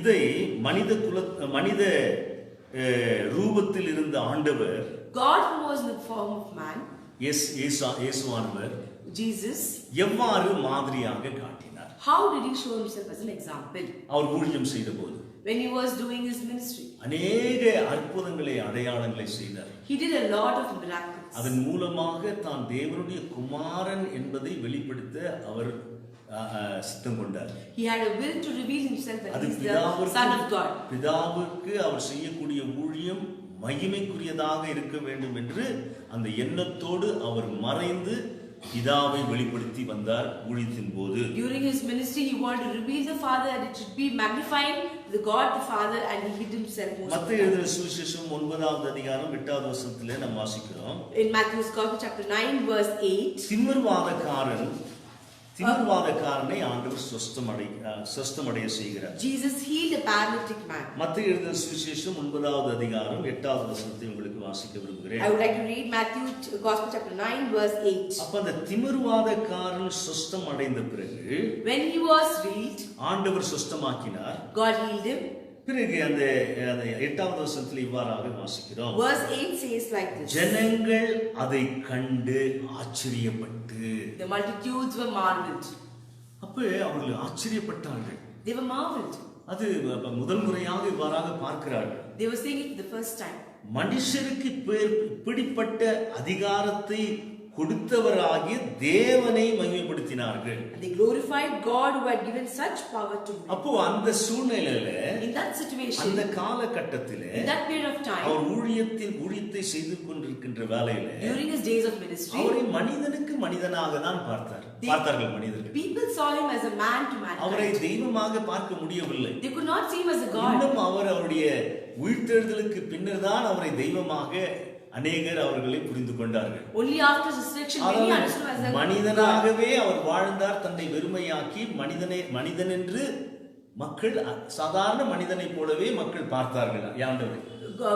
இதை மனித ரூபத்தில் இருந்த ஆண்டவர், God who was in the form of man, இயேசுவானவர் Jesus, எவ்வாறு மாதிரியாக காட்டினார்? how did he show himself as an example? அவர் ஊழியம் செய்த போது When he was doing his ministry, அநேக அற்புதங்களை, அடையாளங்களை செய்தார். he did a lot of miracles. அதன் மூலமாக தான் தேவனுடைய குமாரன் என்பதை வெளிப்படுத்த அவர் சித்தம் கொண்டார். He had a will to reveal himself as அது the Son of God. பிதாவுக்கு அவர் செய்யக்கூடிய ஊழியம் மகிமைக்குரியதாக இருக்க வேண்டும் என்று அந்த எண்ணத்தோடு அவர் மறைந்து பிதாவை வெளிப்படுத்தி வந்தார் ஊழியத்தின் போது. During his ministry he wanted to reveal the Father and it should be magnified the God the Father, and he hid himself. மத்தேயு எழுதின சுவிசேஷம் 9வது அதிகாரம் 8வது வசனத்திலே நாம் வாசிக்கிறோம். In Matthew's Gospel chapter 9 verse 8, திமிர்வாதக்காரன் திமிர்வாதக்காரனை ஆண்டவர் சொஸ்தமடைய செய்கிறார். Jesus healed a paralytic man. மத்தேயு எழுதின சுவிசேஷம் 9வது அதிகாரம் 8வது வசனத்தை உங்களுக்கு வாசிக்க விரும்புகிறேன். I would like to read Matthew Gospel chapter 9 verse 8. அப்ப அந்த திமிர்வாதக்காரன் சொஸ்தம் அடைந்த பிறகு When he was healed, ஆண்டவர் சொஸ்தமாக்கினார். God healed him. பிறகு அந்த 8வது வசனத்தில் இவ்வாறாக வாசிக்கிறோம். Verse 8 says like this. ஜனங்கள் அதை கண்டு ஆச்சரியப்பட்டு. The multitudes were marveled. அப்ப அவர்கள் ஆச்சரியப்பட்டார்கள். They were marveled. அது முதல் முறையாக இவ்வாறாக பார்க்கிறார்கள். They were seeing it for the first time. மனுஷருக்கு இப்படிப்பட்ட அதிகாரத்தை கொடுத்தவராகிய தேவனை மகிமைப்படுத்தினார்கள். They glorified God who had given such power to them. அப்போ அந்த சூழ்நிலையில In that situation, அந்த காலகட்டத்திலே in that period of time, அவர் ஊழியத்தை செய்து கொண்டிருக்கின்ற வேளையில during his days of ministry, அவரை மனிதனுக்கு மனிதனாக தான் பார்த்தார்கள் மனிதர்கள். people saw him as a man to man. அவரை தெய்வமாக பார்க்க முடியவில்லை. They could not see him as a God. இன்னும் அவருடைய உயிர்த்தெழுதலுக்கு பின்னர் தான் அவரை தெய்வமாக அநேகர் அவர்களை புரிந்து கொண்டார்கள். Only after his resurrection many understood him as a மனிதனாகவே அவர் வாழ்ந்தார். தன்னை வெறுமையாக்கி மனிதன் என்று மக்கள் சாதாரண மனிதனை போலவே மக்கள் பார்த்தார்கள் ஆண்டவரை.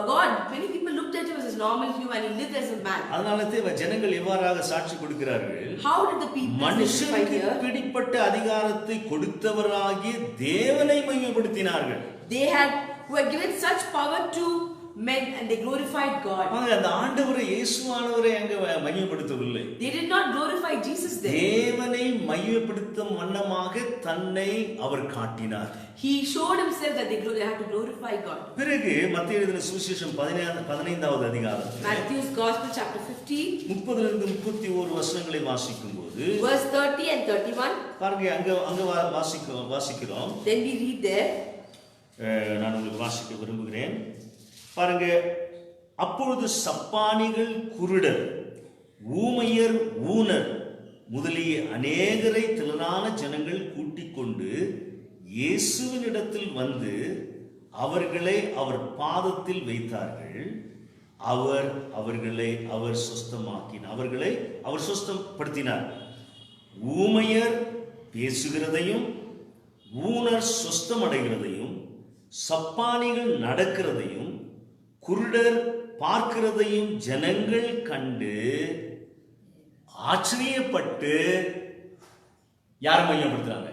God, many people looked at him as a normal human. He lived as a man. அதனால ஜனங்கள் எவ்வாறாக சாட்சி கொடுக்கிறார்கள்? How did the people மனுஷனுக்கு பிடிப்பட்ட அதிகாரத்தை கொடுத்தவராகிய தேவனை மகிமைப்படுத்தினார்கள். They had who had given such power to men and they glorified God. அந்த ஆண்டவரை இயேசுவானவரை அங்க மகிமைப்படுத்தவில்லை. They did not glorify Jesus there. தேவனை மகிமைப்படுத்தும் வண்ணமாக தன்னை அவர் காட்டினார். He showed himself that they had to glorify God. பிறகு மத்தேயு எழுதின சுவிசேஷம் 15வது அதிகாரம் Matthew's Gospel chapter 15 30லிருந்து 31 வசனங்களை வாசிக்கும்போது verse 30 and 31 பாருங்க அங்க வாசிக்கிறோம். Then we read there. நான் உங்களுக்கு வாசிக்க விரும்புகிறேன். பாருங்க, அப்பொழுது சப்பானிகள், குருடர், ஊமையர், ஊனர் முதலிய அநேகரை திரளான ஜனங்கள் கூட்டிக் கொண்டு இயேசுவினிடத்தில் வந்து அவர்களை அவர் பாதத்தில் வைத்தார்கள். அவர் சொஸ்தமாக்கினார். அவர்களை அவர் சொஸ்தப்படுத்தினார். ஊமையர் பேசுகிறதையும் ஊனர் சொஸ்தமடைகிறதையும் சப்பானிகள் நடக்கிறதையும் குருடர் பார்க்கிறதையும் ஜனங்கள் கண்டு ஆச்சரியப்பட்டு யார் மையப்படுத்துறாங்க?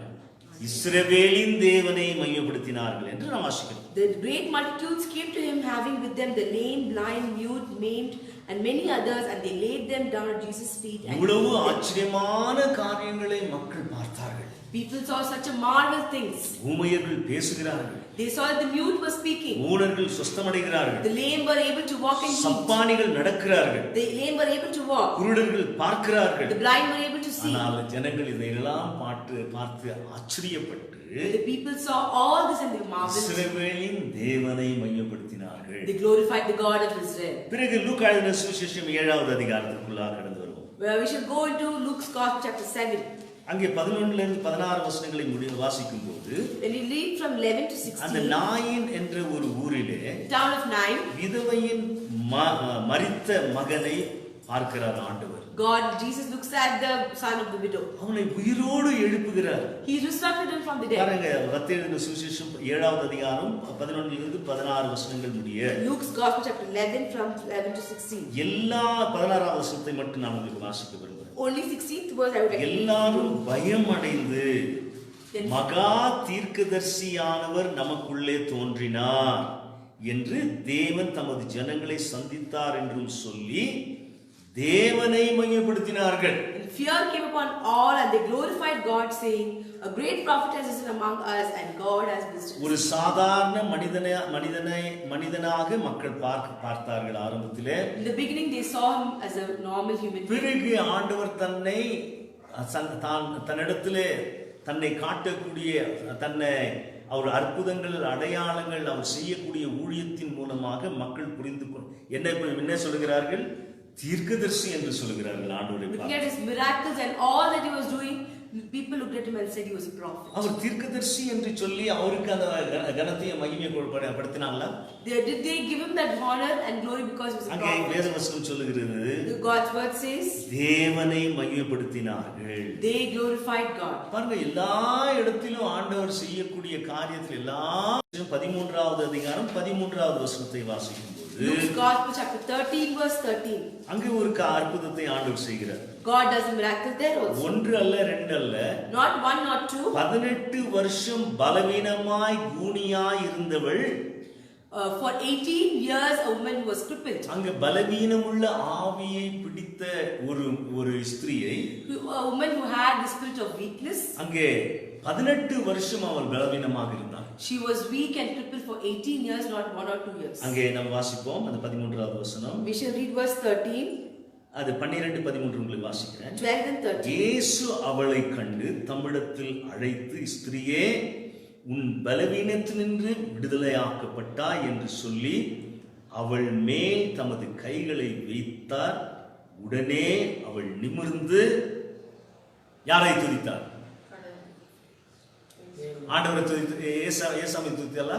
இஸ்ரவேலின் தேவனை மையப்படுத்தினார்கள் என்று நாம் வாசிக்கிறோம். The great multitudes came to him, having with them the lame, blind, mute, maimed, and many others, and they laid them down at Jesus' feet. இவ்வளவு ஆச்சரியமான காரியங்களை மக்கள் பார்த்தார்கள். People saw such a marvel things. ஊமையர்கள் பேசுகிறார்கள். They saw that the mute was speaking. ஊனர்கள் சொஸ்தமடைகிறார்கள். The lame were able to walk and eat. சப்பானிகள் நடக்கிறார்கள். The lame were able to walk. குருடர்கள் பார்க்கிறார்கள். The blind were able to see. ஆனால் ஜனங்கள் இதையெல்லாம் பார்த்து ஆச்சரியப்பட்டு The people saw all this and they marveled. இஸ்ரவேலின் தேவனை மையப்படுத்தினார்கள். They glorified the God of Israel. பிறகு லூக்கா எழுதின சுவிசேஷம் 7வது அதிகாரத்திற்குள்ளாக கடந்து வருவோம். Where we shall go into Luke's Gospel chapter 7. அங்கே 11லிருந்து 16 வசனங்களை வாசிக்கும் போது When you read from 11 to 16, அந்த நாயின் என்ற ஒரு ஊரிலே town of Nain, விதவையின் மரித்த மகனை பார்க்கிறார் ஆண்டவர். God, Jesus looks at the son of the widow. அவனை உயிரோடு எழுப்புகிறார். He resurrected him from the dead. பாருங்க, மத்தேயு எழுதின சுவிசேஷம் 7வது அதிகாரம் 11லிருந்து 16 வசனங்கள் முடிய Luke's Gospel chapter 11 from 11 to 16. எல்லா 16வது வசனத்தை மட்டும் நான் உங்களுக்கு வாசிக்க விரும்புகிறேன். Only 16th verse I would like to read. எல்லாரும் பயம் அடைந்து மகா தீர்க்கதரிசியானவர் நமக்குள்ளே தோன்றினார் என்று தேவன் தமது ஜனங்களை சந்தித்தார் என்றும் சொல்லி தேவனை மையப்படுத்தினார்கள். And fear came upon all and they glorified God, saying, a great prophet has risen among us and God has visited us. ஒரு சாதாரண மனிதனாக மக்கள் பார்த்தார்கள் ஆரம்பத்திலே. In the beginning they saw him as a normal human being. பிறகு ஆண்டவர் தன்னிடத்திலே தன்னை காட்டக்கூடிய அவர் அற்புதங்கள், அடையாளங்கள், அவர் செய்யக்கூடிய ஊழியத்தின் மூலமாக மக்கள் புரிந்து என்ன சொல்லுகிறார்கள்? தீர்க்கதரிசி என்று சொல்லுகிறார்கள் ஆண்டவரை. Looking at his miracles and all that he was doing, people looked at him and said he was a prophet. அவர் தீர்க்கதரிசி என்று சொல்லி அவருக்கு அந்த கனத்தையும் மகிமையை படுத்தினாங்களா? Did they give him that honor and glory because he was a அங்கே prophet? வேதவசனம் சொல்லுகிறது, God's word says தேவனை மகிமைப்படுத்தினார்கள். they glorified God. பாருங்க, எல்லா இடத்திலும் ஆண்டவர் செய்யக்கூடிய காரியத்தில் எல்லா 13வது அதிகாரம் 13வது வசனத்தை வாசிக்கும் போது Luke's Gospel chapter 13 verse 13. அங்கே ஒரு அற்புதத்தை ஆண்டவர் செய்கிறார். God does a miracle there also. ஒன்று அல்ல, ரெண்டு அல்ல, Not one, not two. 18 வருஷம் பலவீனமாய் கூனியாய் இருந்தவள், For 18 years a woman was crippled. அங்க பலவீனமுள்ள ஆவியை பிடித்த ஒரு ஸ்திரியை, A woman who had the spirit of weakness. அங்கே 18 வருஷம் அவள் பலவீனமாக இருந்தாள். She was weak and crippled for 18 years, not 1 or 2 years. அங்கே நாம் வாசிப்போம் அந்த 13வது வசனம். We shall read verse 13. அது 12 13 உங்களுக்கு வாசிக்கிறேன். 12 and 13. இயேசு அவளை கண்டு தம்மிடத்தில் அழைத்து, ஸ்திரியே, உன் பலவீனத்தினின்று விடுதலையாக்கப்பட்டாய் என்று சொல்லி அவள் மேல் தமது கைகளை வைத்தார். உடனே அவள் நிமிர்ந்து யாரை துதித்தார்? ஆண்டவரை துதித்து, ஏசாமி துதித்தாளா?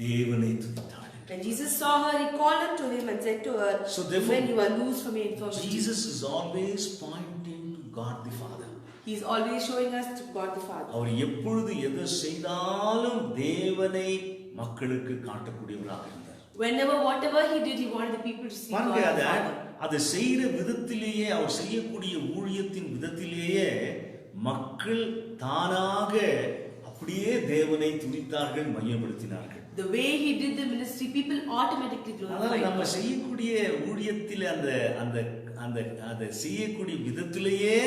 தேவனை துதித்தாள். When Jesus saw her, he called unto him and said to her, So therefore, when you are loose from your infirmity. Jesus is always pointing to God the Father. He is always showing us to God the Father. அவர் எப்பொழுது எதை செய்தாலும் தேவனை மக்களுக்கு காட்டக்கூடியவராக இருந்தார். Whenever, whatever he did, he wanted the people to see God பாருங்க, the Father. அதை செய்யற விதத்திலேயே, அவர் செய்யக்கூடிய ஊழியத்தின் விதத்திலேயே மக்கள் தானாக அப்படியே தேவனை துதித்தார்கள், மையப்படுத்தினார்கள். The way he did the ministry, people automatically glorified நம்ம God. செய்யக்கூடிய ஊழியத்தில் அந்த செய்யக்கூடிய விதத்திலேயே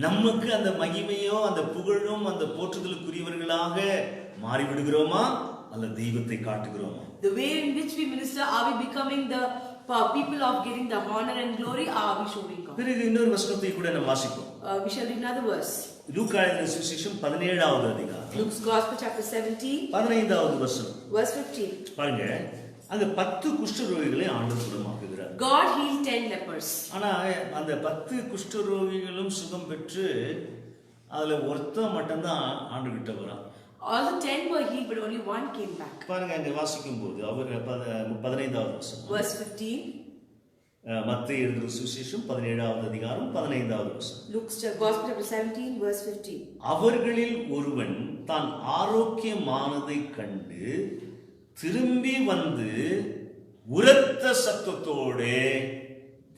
நமக்கு அந்த மகிமையோ அந்த புகழும் அந்த போற்றுதலுக்குரியவர்களாக மாறிவிடுகிறோமா, அல்ல தெய்வத்தை காட்டுகிறோமா? The way in which we minister, are we becoming the people of getting the honor and glory, or are we showing God? பிறகு இன்னொரு வசனத்தை கூட நம்ம வாசிப்போம். We shall read another verse. லூக்கா எழுதின சுவிசேஷம் 17வது அதிகாரம் Luke's Gospel chapter 17 15வது வசனம் verse 15. பாருங்க, அங்க 10 குஷ்டரோகிகளை ஆண்டவர் குணமாக்குகிறார். God healed 10 lepers. ஆனா அந்த 10 குஷ்டரோகிகளும் சுகம் பெற்று அதுல ஒருத்தன் மட்டும்தான் ஆண்டுகிட்ட வரான். All the 10 were healed, but only one came back. பாருங்க, அங்க வாசிக்கும் போது அவர் 15வது வசனம், Verse 15. மத்தேயு எழுதின சுவிசேஷம் 17வது அதிகாரம் 15வது வசனம். Luke's Gospel chapter 17 verse 15. அவர்களில் ஒருவன் தான் ஆரோக்கியமானதை கண்டு திரும்பி வந்து உரத்த சத்தத்தோடு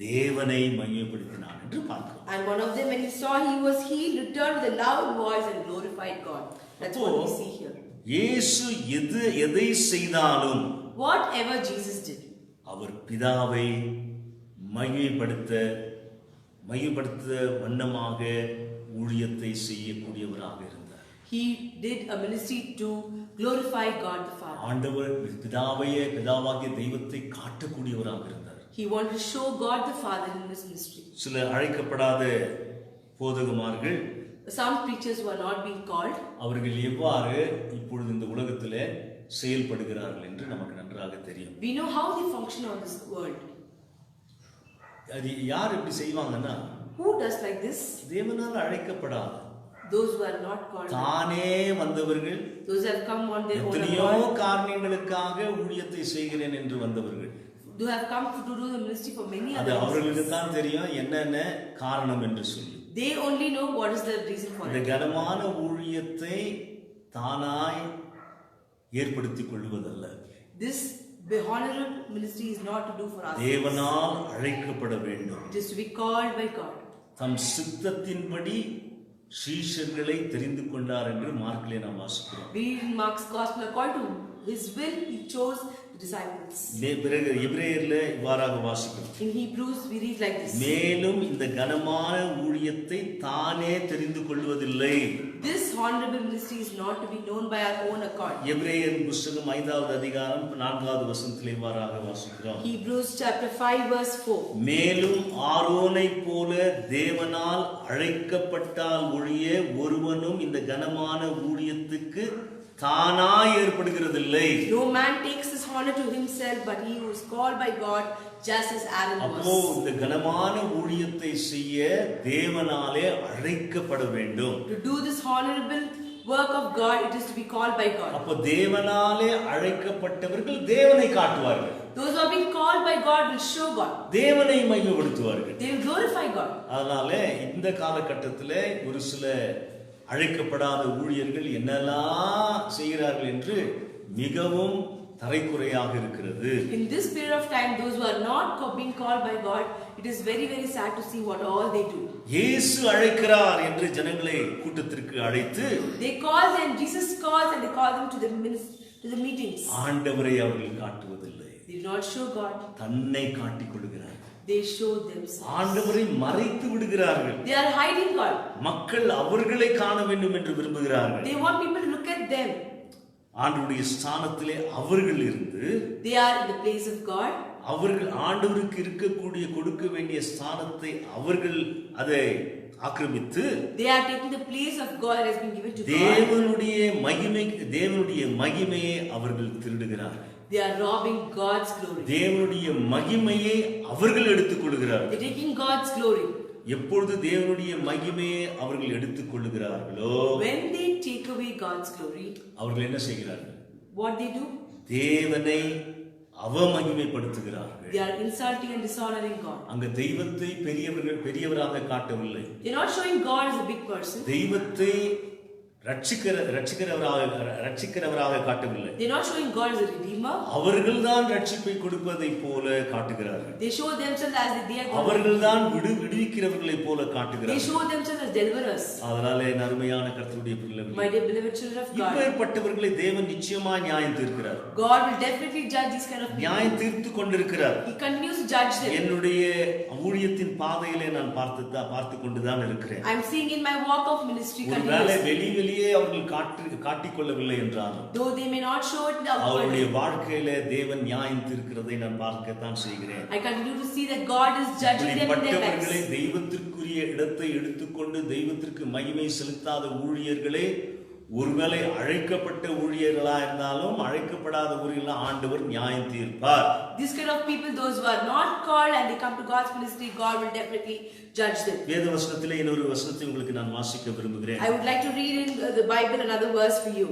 தேவனை மையப்படுத்தினான் என்று பார்க்கிறோம். And one of them, when he saw he was healed, returned with a loud voice and glorified God. That's what we see here. இயேசு எதை செய்தாலும் Whatever Jesus did, அவர் பிதாவை மையப்படுத்த வண்ணமாக ஊழியத்தை செய்யக்கூடியவராக இருந்தார். he did a ministry to glorify God the Father. ஆண்டவர் பிதாவாகிய தெய்வத்தை காட்டக்கூடியவராக இருந்தார். He wanted to show God the Father in this ministry. சில அழைக்கப்படாத போதகமார்கள், Some preachers who are not being called, அவர்கள் எவ்வாறு இப்பொழுது இந்த உலகத்திலே செயல்படுகிறார்கள் என்று நமக்கு நன்றாக தெரியும். we know how they function on this world. அது யார் இப்படி செய்வாங்கன்னா, Who does like this? தேவனால் அழைக்கப்படாத, Those who are not called, தானே வந்தவர்கள், those who have come on their own எத்தனையோ accord, காரணங்களுக்காக ஊழியத்தை செய்கிறேன் என்று வந்தவர்கள். who have come to do the ministry for many அது other அவர்களுக்கு reasons. தான் தெரியும் என்னென்ன காரணம் என்று சொல்லி. They only know what is the reason for இந்த it. கனமான ஊழியத்தை தானாய் ஏற்படுத்திக் கொள்வதல்ல, This honorable ministry is not to do for us. தேவனால் அழைக்கப்பட வேண்டும். It is to be called by God. தம் சித்தத்தின்படி சீஷர்களை தெரிந்து கொண்டார் என்று மார்க்கிலே நாம் வாசிக்கிறோம். We read in Mark's Gospel, according to His will, He chose the disciples. பிறகு எபிரேயர்ல இவ்வாறாக வாசிக்கிறோம். In Hebrews, we read like this. மேலும் இந்த கனமான ஊழியத்தை தானே தெரிந்து கொள்வதில்லை. This honorable ministry is not to be known by our own accord. எபிரேயர் புத்தகம் 5வது அதிகாரம் 4வது வசனத்திலே இவ்வாறாக வாசிக்கிறோம். Hebrews chapter 5 verse 4. மேலும் ஆரோனைப் போல தேவனால் அழைக்கப்பட்டால் ஒழிய ஒருவனும் இந்த கனமான ஊழியத்துக்கு தானாய் ஏற்படுகிறதில்லை. No man takes this honor to himself, but he who is called by God, just as Aaron அப்போ was. இந்த கனமான ஊழியத்தை செய்ய தேவனாலே அழைக்கப்பட வேண்டும். To do this honorable work of God, it is to be called by God. அப்போ தேவனாலே அழைக்கப்பட்டவர்கள் தேவனை காட்டுவார்கள். Those who are being called by God will show God. தேவனை மகிமைப்படுத்துவார்கள். They will glorify God. அதனால இந்த காலகட்டத்தில் ஒரு சில அழைக்கப்படாத ஊழியர்கள் என்னெல்லாம் செய்கிறார்கள் என்று மிகவும் தரைக்குறையாக இருக்கிறது. In this period of time, those who are not being called by God, it is very, very sad to see what all they do. இயேசு அழைக்கிறார் என்று ஜனங்களை கூட்டத்திற்கு அழைத்து They call them, Jesus calls and they call them to the meetings. ஆண்டவரை அவர்கள் காட்டுவதில்லை. They do not show God. தன்னை காட்டிக் கொள்கிறார்கள். They show themselves. ஆண்டவரை மறைத்து விடுகிறார்கள். They are hiding God. மக்கள் அவர்களை காண வேண்டும் என்று விரும்புகிறார்கள். They want people to look at them. ஆண்டவருடைய ஸ்தானத்திலே அவர்கள் இருந்து They are in the place of God. அவர்கள் ஆண்டவருக்கு இருக்கக்கூடிய கொடுக்க வேண்டிய ஸ்தானத்தை அவர்கள் அதை ஆக்கிரமித்து They are taking the place of God that has been given to God. தேவனுடைய மகிமையை அவர்கள் திருடுகிறார்கள். They are robbing God's glory. தேவனுடைய மகிமையை அவர்கள் எடுத்துக் கொள்கிறார்கள். They are taking God's glory. எப்பொழுது தேவனுடைய மகிமையை அவர்கள் எடுத்துக் கொள்ளுகிறார்களோ When they take away God's glory, அவர்கள் என்ன செய்கிறார்கள்? what they do? தேவனை அவமகிமைப்படுத்துகிறார்கள். They are insulting and dishonoring God. அங்க தெய்வத்தை பெரியவராக காட்டவில்லை. They are not showing God as a big person. தெய்வத்தை ரட்சிக்கிறவராக காட்டவில்லை. They are not showing God as a redeemer. அவர்கள்தான் ரட்சிப்பை கொடுப்பதை போல காட்டுகிறார்கள். They show themselves as they are God. அவர்கள்தான் விடுவிக்கிறவர்களை போல They காட்டுகிறார்கள். show themselves as deliverers. அதனாலே அருமையான கர்த்தருடைய பிள்ளைகளே, My dear beloved children of God, இப்பேற்பட்டவர்களை தேவன் நிச்சயமாய் நியாயம் தீர்க்கிறார். God will definitely judge these kind of people. நியாயம் தீர்த்து கொண்டிருக்கிறார். He continues to judge them. என்னுடைய ஊழியத்தின் பாதையிலே நான் பார்த்து கொண்டுதான் இருக்கிறேன். I am seeing in my walk of ministry ஒருவேளை continuously. வெளியே அவர்கள் காட்டிக்கொள்ளவில்லை என்றாலும் Though they may not show it அவருடைய outwardly, வாழ்க்கையில தேவன் நியாயம் தீர்க்கிறதை நான் பார்க்கத்தான் செய்கிறேன். I continue to see that God is judging them in their இப்படிப்பட்டவர்களை lives. தெய்வத்திற்குரிய இடத்தை எடுத்துக்கொண்டு தெய்வத்திற்கு மகிமை செலுத்தாத ஊழியர்களே, ஒருவேளை அழைக்கப்பட்ட ஊழியர்களா இருந்தாலும் அழைக்கப்படாத ஊழியர்களா ஆண்டவர் நியாயம் தீர்ப்பார். This kind of people, those who are not called and they come to God's ministry, God will definitely judge them. வேத வசனத்திலே இன்னொரு வசனத்தை உங்களுக்கு நான் வாசிக்க விரும்புகிறேன். I would like to read in the Bible another verse for you.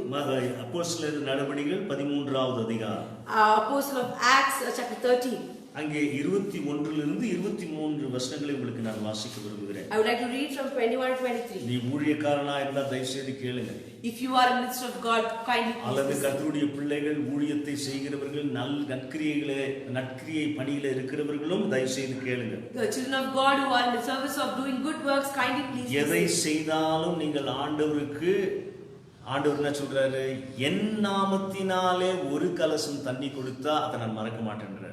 அப்போஸ்தலர் நடபடிகள் 13வது அதிகாரம். Apostle of Acts, chapter 13. அங்கே 21 இருந்து 23 வசனங்களை உங்களுக்கு நான் வாசிக்க விரும்புகிறேன். I would like to read from 21 to 23. நீ ஊழியக்காரனா இருந்தா தயவு செய்து கேளுங்க. If you are a minister of God, kindly அல்லது listen. கர்த்தருடைய பிள்ளைகள் ஊழியத்தை செய்கிறவர்கள் நற்கிரியை பணியில இருக்கிறவர்களும் தயவு செய்து கேளுங்க. The children of God who are in the service of doing good works, kindly please எதை listen. செய்தாலும் நீங்கள் ஆண்டவர் என்ன சொல்றாரு? என் நாமத்தினாலே ஒரு கலசம் தண்ணி கொடுத்தா அதை நான் மறக்க மாட்டேன்றாரு.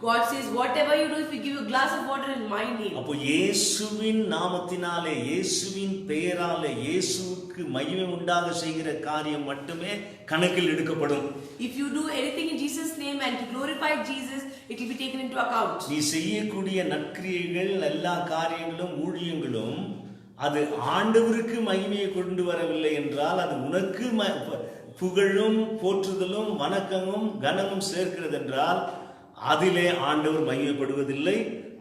God says, whatever you do, if you give a glass of water in my name. அப்போ இயேசுவின் நாமத்தினாலே, இயேசுவின் பெயராலே, இயேசுவுக்கு மகிமை உண்டாக செய்கிற காரியம் மட்டுமே கணக்கில் எடுக்கப்படும். If you do anything in Jesus' name and to glorify Jesus, it will be taken into account. நீ செய்யக்கூடிய நற்கிரியைகள், எல்லா காரியங்களும், ஊழியங்களும் அது ஆண்டவருக்கு மகிமையை கொண்டு வரவில்லை என்றால் அது உனக்கு புகழும் போற்றுதலும் வணக்கமும் கனமும் சேர்க்கிறது என்றால் அதிலே ஆண்டவர் மகிமைப்படுவதில்லை.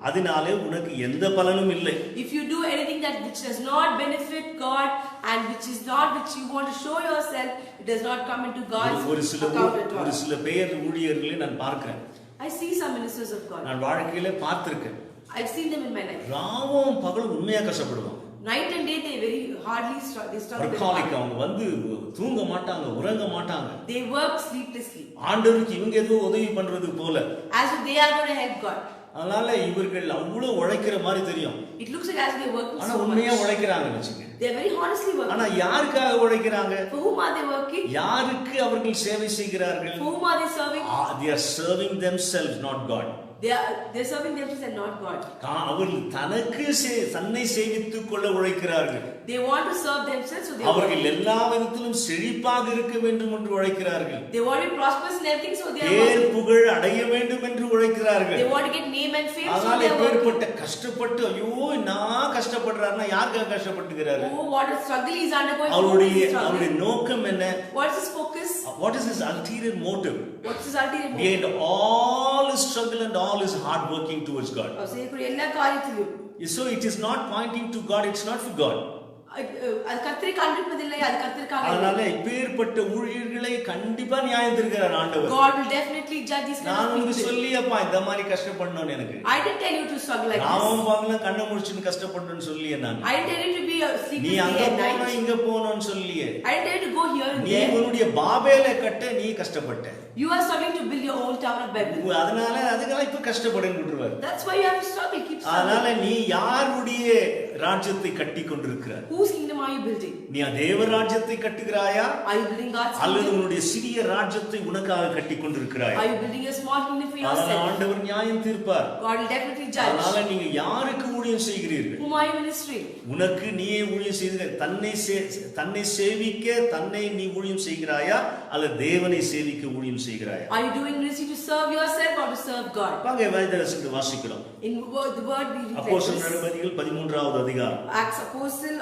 அதனாலே உனக்கு எந்த பலனும் இல்லை. If you do anything that which does not benefit God and which you want to show yourself, it does not come into God's account at all. ஒரு சில பேர் ஊழியர்களை நான் பார்க்கிறேன். I see some ministers of God. நான் வாழ்க்கையில பார்த்திருக்கேன். I've seen them in my life. ராவும் பகலும் உண்மையா கஷ்டப்படுவாங்க. Night and day they very hardly struggle. அவங்க வந்து தூங்க மாட்டாங்க, உறங்க மாட்டாங்க. They work sleeplessly. ஆண்டவருக்கு இவங்க ஏதோ உதவி பண்றது போல. As if they are going to help God. அதனால இவர்கள் அவ்வளவு உழைக்கிற மாதிரி தெரியும். It looks like as they work so much. ஆனா உண்மையா உழைக்கிறாங்க வெச்சுங்க. They are very honestly working. ஆனா யாருக்காக உழைக்கிறாங்க? For whom are they working? யாருக்கு அவர்கள் சேவை செய்கிறார்கள்? For whom are they serving? They are serving themselves, not God. They're serving themselves and not God. அவர்கள் தன்னை சேவித்துக் கொள்ள உழைக்கிறார்கள். They want to serve themselves, so they அவர்கள் எல்லா விதத்திலும் செழிப்பாக இருக்க வேண்டும் என்று உழைக்கிறார்கள். They want to be prosperous in everything, so they are பேர் working. புகழ் அடைய வேண்டும் என்று உழைக்கிறார்கள். They want to get name and fame, so அதனால they are working. எப்பேற்பட்ட கஷ்டப்பட்டு ஐயோ நான் கஷ்டப்படுறாருன்னா யாருக்காக கஷ்டப்பட்டுக்கிறாரு? Oh, what a struggle he is undergoing. அவருடைய நோக்கம் என்ன? What is his focus? What is his ulterior motive? What is his ulterior motive? Behind all his struggle and all his hard working towards God. எல்லா காரியத்திலும். So it is not pointing to God, it's not for God. அது கர்த்தரை காண்பிப்பதில்லை, அது கர்த்தருக்காக. அதனால இப்பேற்பட்ட ஊழியர்களை கண்டிப்பா நியாயம் தீர்க்கிறார் ஆண்டவர். God will definitely judge these kind of people. நான் உங்களுக்கு சொல்லியப்பா இந்த மாதிரி கஷ்டப்படணும்னு எனக்கு. I didn't tell you to struggle like this. நாவும் பாக்கல கண்ணை முடிச்சுன்னு கஷ்டப்படணும்னு சொல்லியே நான். I didn't tell you to be sleepless நீ அங்க day and போனா night. இங்க போணும்னு சொல்லியே. I didn't tell you to go here and நீ there. உன்னுடைய பாபேலை கட்ட நீ கஷ்டப்பட்ட. You are struggling to build your own tower of Babel. அதனால அதுக்கெல்லாம் இப்ப கஷ்டப்படுன்னு விட்டுருவார். That's why you have to struggle, keep struggling. அதனால நீ யாருடைய ராஜ்யத்தை கட்டி கொண்டிருக்கிறாய்? Whose kingdom are you building? நீ தேவ ராஜ்யத்தை கட்டுகிறாயா? Are you building God's அல்லது kingdom? உன்னுடைய சிறிய ராஜ்யத்தை உனக்காக கட்டி கொண்டிருக்கிறாயா? Are you building a small kingdom for அதனால yourself? ஆண்டவர் நியாயம் தீர்ப்பார். God will definitely judge. அதனால நீங்க யாருக்கு ஊழியம் செய்கிறீர்கள்? Whom are you ministering? உனக்கு நீயே ஊழியம் செய்கிற தன்னை சேவிக்க தன்னை நீ ஊழியம் செய்கிறாயா அல்லது தேவனை சேவிக்க ஊழியம் செய்கிறாயா? Are you doing ministry to serve yourself or to serve God? வாங்க வேதவசனத்தை வாசிக்கிறோம். In the word we read அப்போஸ்தலர் நடபடிகள் 13வது அதிகாரம். Acts Apostle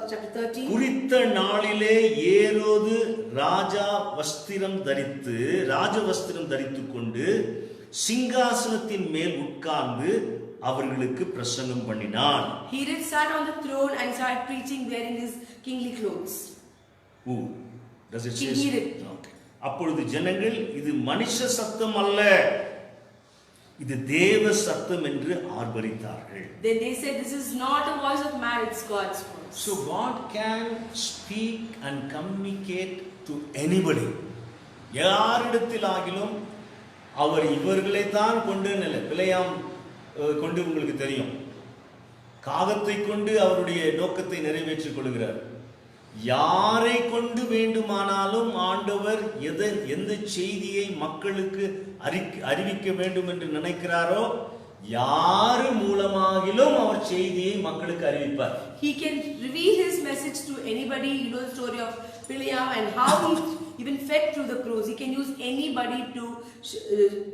chapter 13. குறித்த நாளிலே ஏரோது ராஜ வஸ்திரம் தரித்துக் கொண்டு சிங்காசனத்தின் மேல் உட்கார்ந்து அவர்களுக்கு பிரசங்கம் பண்ணினான். He did sat on the throne and started preaching wearing his kingly clothes. Who does it say? King Herod. அப்பொழுது ஜனங்கள் இது மனுஷ சத்தம் அல்ல, இது தேவ சத்தம் என்று ஆர்ப்பரித்தார்கள். Then they said, this is not a voice of man, it's God's voice. So God can speak and communicate to anybody. யாரிடத்திலாகிலும் அவர் இவர்களை தான் கொண்டு பிழையாம் கொண்டு உங்களுக்கு தெரியும், காகத்தை கொண்டு அவருடைய நோக்கத்தை நிறைவேற்றிக் கொள்கிறார். யாரை கொண்டு வேண்டுமானாலும் ஆண்டவர் எந்த செய்தியை மக்களுக்கு அறிவிக்க வேண்டும் என்று நினைக்கிறாரோ யாரு மூலமாகிலும் அவர் செய்தியை மக்களுக்கு அறிவிப்பார். He can reveal his message to anybody. You know the story of Bileam and how he even fed through the crows. He can use anybody to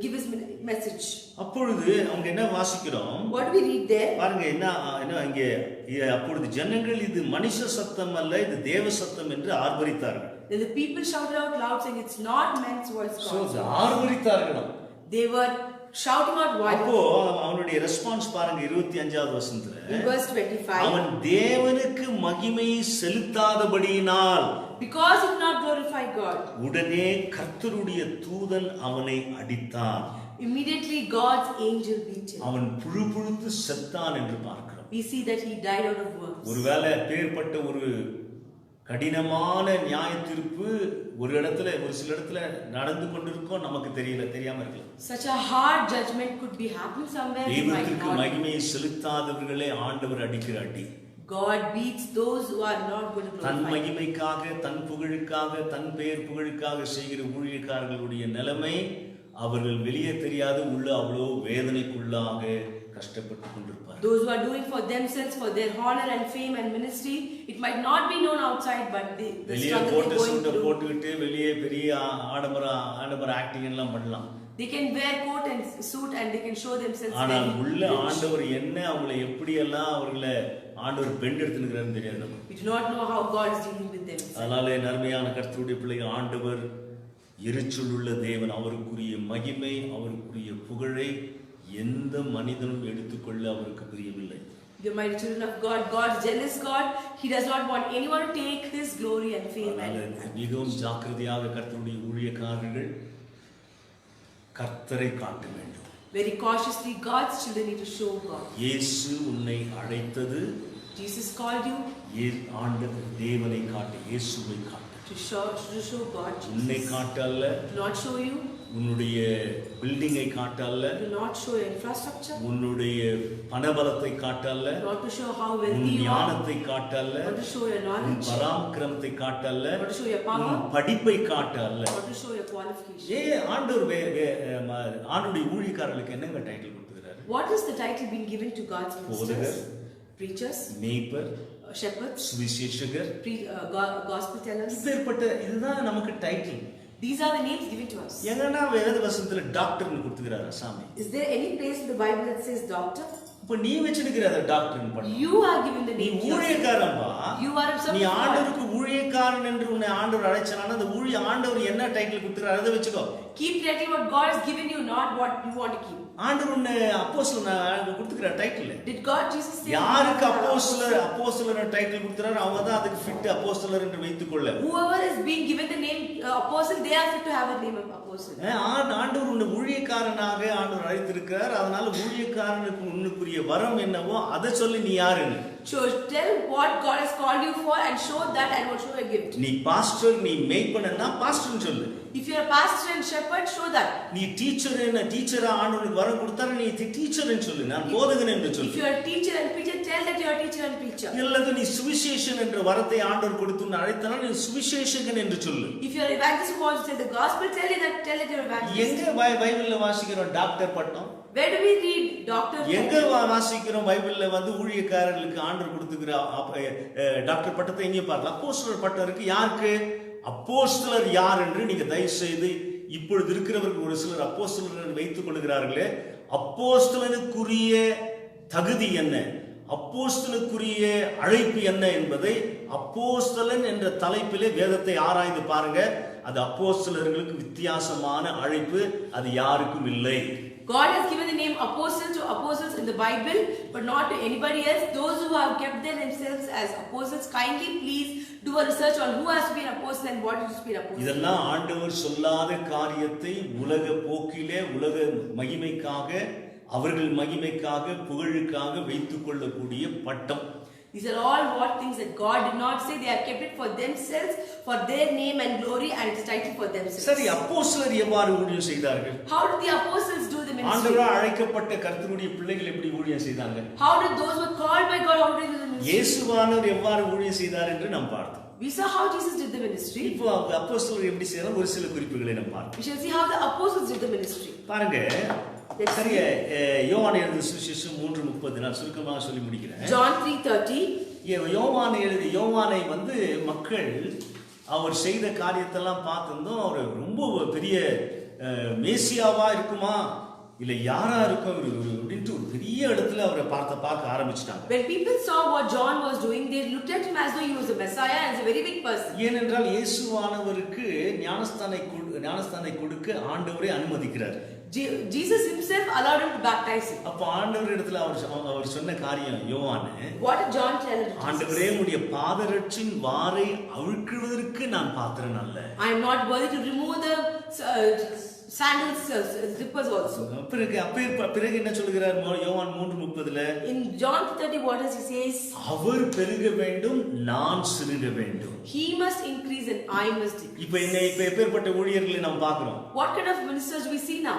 give his message. அப்பொழுது அவங்க என்ன வாசிக்கிறோம்? What do we read there? பாருங்க என்ன இங்கே அப்பொழுது ஜனங்கள் இது மனுஷ சத்தம் அல்ல, இது தேவ சத்தம் என்று ஆர்ப்பரித்தார்கள். Then the people shouted out loud saying, it's not man's voice, God's voice. ஆர்ப்பரித்தார்கள். They were shouting out wildly. அப்போ அவனுடைய ரெஸ்பான்ஸ் பாருங்க 25வது வசனத்துல. In verse 25. அவன் தேவனுக்கு மகிமையை செலுத்தாதபடியினால், because he did not glorify God, உடனே கர்த்தருடைய தூதன் அவனை அடித்தான். Immediately God's angel beat him. அவன் புழுபுழுத்து செத்தான் என்று பார்க்கிறோம். We see that he died out of worms. ஒருவேளை பேர்பட்ட ஒரு கடினமான நியாய தீர்ப்பு ஒரு சில இடத்துல நடந்து கொண்டிருக்கோம், நமக்கு தெரியாம இருக்கலாம். Such a hard judgment could be happening somewhere. தெய்வத்திற்கு மகிமையை செலுத்தாதவர்களே ஆண்டவர் அடிக்கிற அடி. God beats those who are not going to glorify. தன் மகிமைக்காக, தன் புகழுக்காக, தன் பெயர் புகழுக்காக செய்கிற ஊழியக்காரர்களுடைய நிலைமை அவர்கள் வெளியே தெரியாது, உள்ள அவ்வளோ வேதனைக்குள்ளாக கஷ்டப்பட்டு கொண்டிருப்பார். Those who are doing for themselves, for their honor and fame and ministry, it might not be known outside, but the struggle they're going through. போட்டுக்கிட்டு வெளியே பெரிய ஆடம்பர ஆக்டிங் எல்லாம் பண்ணலாம். They can wear coat and suit and they can show themselves. ஆனால் உள்ள ஆண்டவர் என்ன, அவங்களை எப்படி எல்லாம் அவர்களை ஆண்டவர் பெண்ட் எடுத்துக்கிறாருன்னு தெரியாது. We do not know how God is dealing with them. அதனாலே நன்மையான கர்த்தருடைய பிள்ளைகள், ஆண்டவர் எரிச்சல் உள்ள தேவன். அவருக்குரிய மகிமை, அவருக்குரிய புகழை எந்த மனிதனும் எடுத்துக்கொள்ள அவருக்கு பிரியமில்லை. The mighty children of God, God's jealous God, He does not want anyone to take His glory and fame. மிகவும் ஜாக்கிரதையாக கர்த்தருடைய ஊழியக்காரர்கள் கர்த்தரை காட்ட வேண்டும். Very cautiously, God's children need to show God. இயேசு உன்னை அழைத்தது, Jesus called you, ஆண்டவர் தேவனை காட்ட, இயேசுவை காட்ட, to show God. உன்னை காட்ட அல்ல, not show you. உன்னுடைய பில்டிங்கை காட்டல்ல, Do not show your infrastructure. உன்னுடைய பணபலத்தை காட்டல்ல, Not to show how உன் wealthy you are. ஞானத்தை காட்டல்ல, Not to show your உன் knowledge. பராக்கிரமத்தை காட்டல்ல, Not to show your உன் power. படிப்பை காட்டல்ல. Not to show your qualification. ஆண்டுடைய ஊழியக்காரர்களுக்கு என்னங்க title கொடுத்துக்கிறாரு? What is the title being given to God's ministers? Preachers, மேய்ப்பர், shepherds, சுவிசேஷகர். gospel tellers. இதுதான் நமக்கு title. These are the names given to us. எங்கன்னா வேத வசனத்துல டாக்டர்னு கொடுத்துக்கிறாரா சாமி? Is there any place in the Bible that says doctor? இப்ப நீ வச்சிருக்கிற டாக்டர்னு பண்ண. You are given the நீ name. ஊழியக்காரன்பா. You are a நீ servant. ஆண்டவருக்கு ஊழியக்காரன் என்று உன்னை ஆண்டவர் அழைச்சானா அந்த ஆண்டவர் என்ன டைட்டில் கொடுத்துறாரு அதை வச்சுக்கோ. Keep directly what God has given you, not what you want to keep. ஆண்டவர் உன்னை அப்போஸ்தலன் கொடுத்துக்கிற title. Did God Jesus say? யாருக்கு அப்போஸ்தலர் டைட்டில் கொடுத்துறாரு அவங்க தான் அதுக்கு ஃபிட் அப்போஸ்தலர் என்று வைத்துக்கொள்ள. Whoever is being given the name apostle, they are fit to have a name of apostle. ஆண்டவர் உன்னை ஊழியக்காரனாக ஆண்டவர் அழைத்திருக்கிறார். அதனால ஊழியக்காரனுக்கு உன்னுக்குரிய வரம் என்னவோ அதை சொல்லி நீ யாருன்னு. So tell what God has called you for and show that and what show a gift. நீ பாஸ்டர், நீ மேய்ப்பனா பாஸ்டர்னு சொல்லு. If you are a pastor and shepherd, show that. நீ டீச்சரா ஆண்டவருக்கு வரம் கொடுத்தாரு நீ டீச்சர்னு சொல்லு. நான் போதகன் என்று சொல்லு. If you are a teacher and preacher, tell that you are a teacher and preacher. இல்லது நீ சுவிசேஷன் என்ற வரத்தை ஆண்டவர் கொடுத்து உன்னை அழைத்தாலும் நீ சுவிசேஷகன் என்று சொல்லு. If you are evangelist who wants to tell the gospel, tell that you are evangelist. எங்க பைபிள்ல வாசிக்கிறோம் டாக்டர் பட்டம்? Where do we read doctor? எங்க வாசிக்கிறோம் பைபிள்ல ஊழியக்காரர்களுக்கு ஆண்டவர் கொடுத்துக்கிற டாக்டர் பட்டத்தை எங்க பார்க்கலாம்? அப்போஸ்தலர் பட்டம் இருக்கு. யாருக்கு? அப்போஸ்தலர் யார் என்று நீங்க தயவு செய்து இப்பொழுது இருக்கிறவர்கள் ஒரு சிலர் அப்போஸ்தலர் வைத்துக் கொள்கிறார்களே, அப்போஸ்தலனுக்குரிய தகுதி என்ன, அப்போஸ்தலனுக்குரிய அழைப்பு என்ன என்பதை அப்போஸ்தலன் என்ற தலைப்பிலே வேதத்தை ஆராய்ந்து பாருங்க. அது அப்போஸ்தலர்களுக்கு வித்தியாசமான அழைப்பு, அது யாருக்கும் இல்லை. God has given the name apostle to apostles in the Bible, but not to anybody else. Those who have kept themselves as apostles, kindly please do a research on who has to be an apostle and what is to be an apostle. இதெல்லாம் ஆண்டவர் சொல்லாத காரியத்தை உலக போக்கிலே உலக மகிமைக்காக அவர்கள் மகிமைக்காக புகழுக்காக வைத்துக் கொள்ளக்கூடிய பட்டம். These are all what things that God did not say. They have kept it for themselves, for their name and glory, and it's titled for themselves. சரி, அப்போஸ்தலர் எவ்வாறு ஊழியம் செய்தார்கள்? How did the apostles do the ministry? ஆண்டவரால் அழைக்கப்பட்ட கர்த்தருடைய பிள்ளைகள் எப்படி ஊழியம் செய்தாங்க? How did those who were called by God how did they do the ministry? இயேசுவானவர் எவ்வாறு ஊழியம் செய்தார் என்று நாம் பார்த்தோம். We saw how Jesus did the ministry. இப்போ அப்போஸ்தலர் எப்படி செய்யறாங்க ஒரு சில குறிப்புகளை நாம் பார்ப்போம். We shall see how the apostles did the ministry. பாருங்க, சரியா யோவான் எழுதின சுவிசேஷம் 3:30 நான் சுருக்கமாக சொல்லி முடிக்கிறேன். John 3:30. யோவானை மக்கள் அவர் செய்த காரியத்தெல்லாம் பார்த்திருந்தோம். அவர் ரொம்ப பெரிய மேசியாவா இருக்குமா இல்ல யாரா இருக்கும் அப்படின்ட்டு ஒரு பெரிய இடத்துல அவரை பார்க்க ஆரம்பிச்சிட்டாங்க. When people saw what John was doing, they looked at him as though he was a Messiah and a very big person. ஏனென்றால் இயேசுவானவருக்கு ஞானஸ்தானை கொடுக்க ஆண்டவரே அனுமதிக்கிறார். Jesus himself allowed him to baptize him. அப்ப ஆண்டவர் இடத்துல அவர் சொன்ன காரியம் யோவான், What did John tell him? ஆண்டவரே உம்முடைய பாதரட்சின் வாரை அவிழ்க்குவதற்கு நான் பாத்திரன் அல்ல. I am not worthy to remove the sandals zippers also. பிறகு என்ன சொல்கிறார் யோவான் 3:30? In John 30 what does he says? அவர் பெருக வேண்டும், நான் சிறுக வேண்டும். He must increase and I must decrease. இப்ப எப்பேற்பட்ட ஊழியர்களை நாம் பார்க்கிறோம். What kind of ministers do we see now?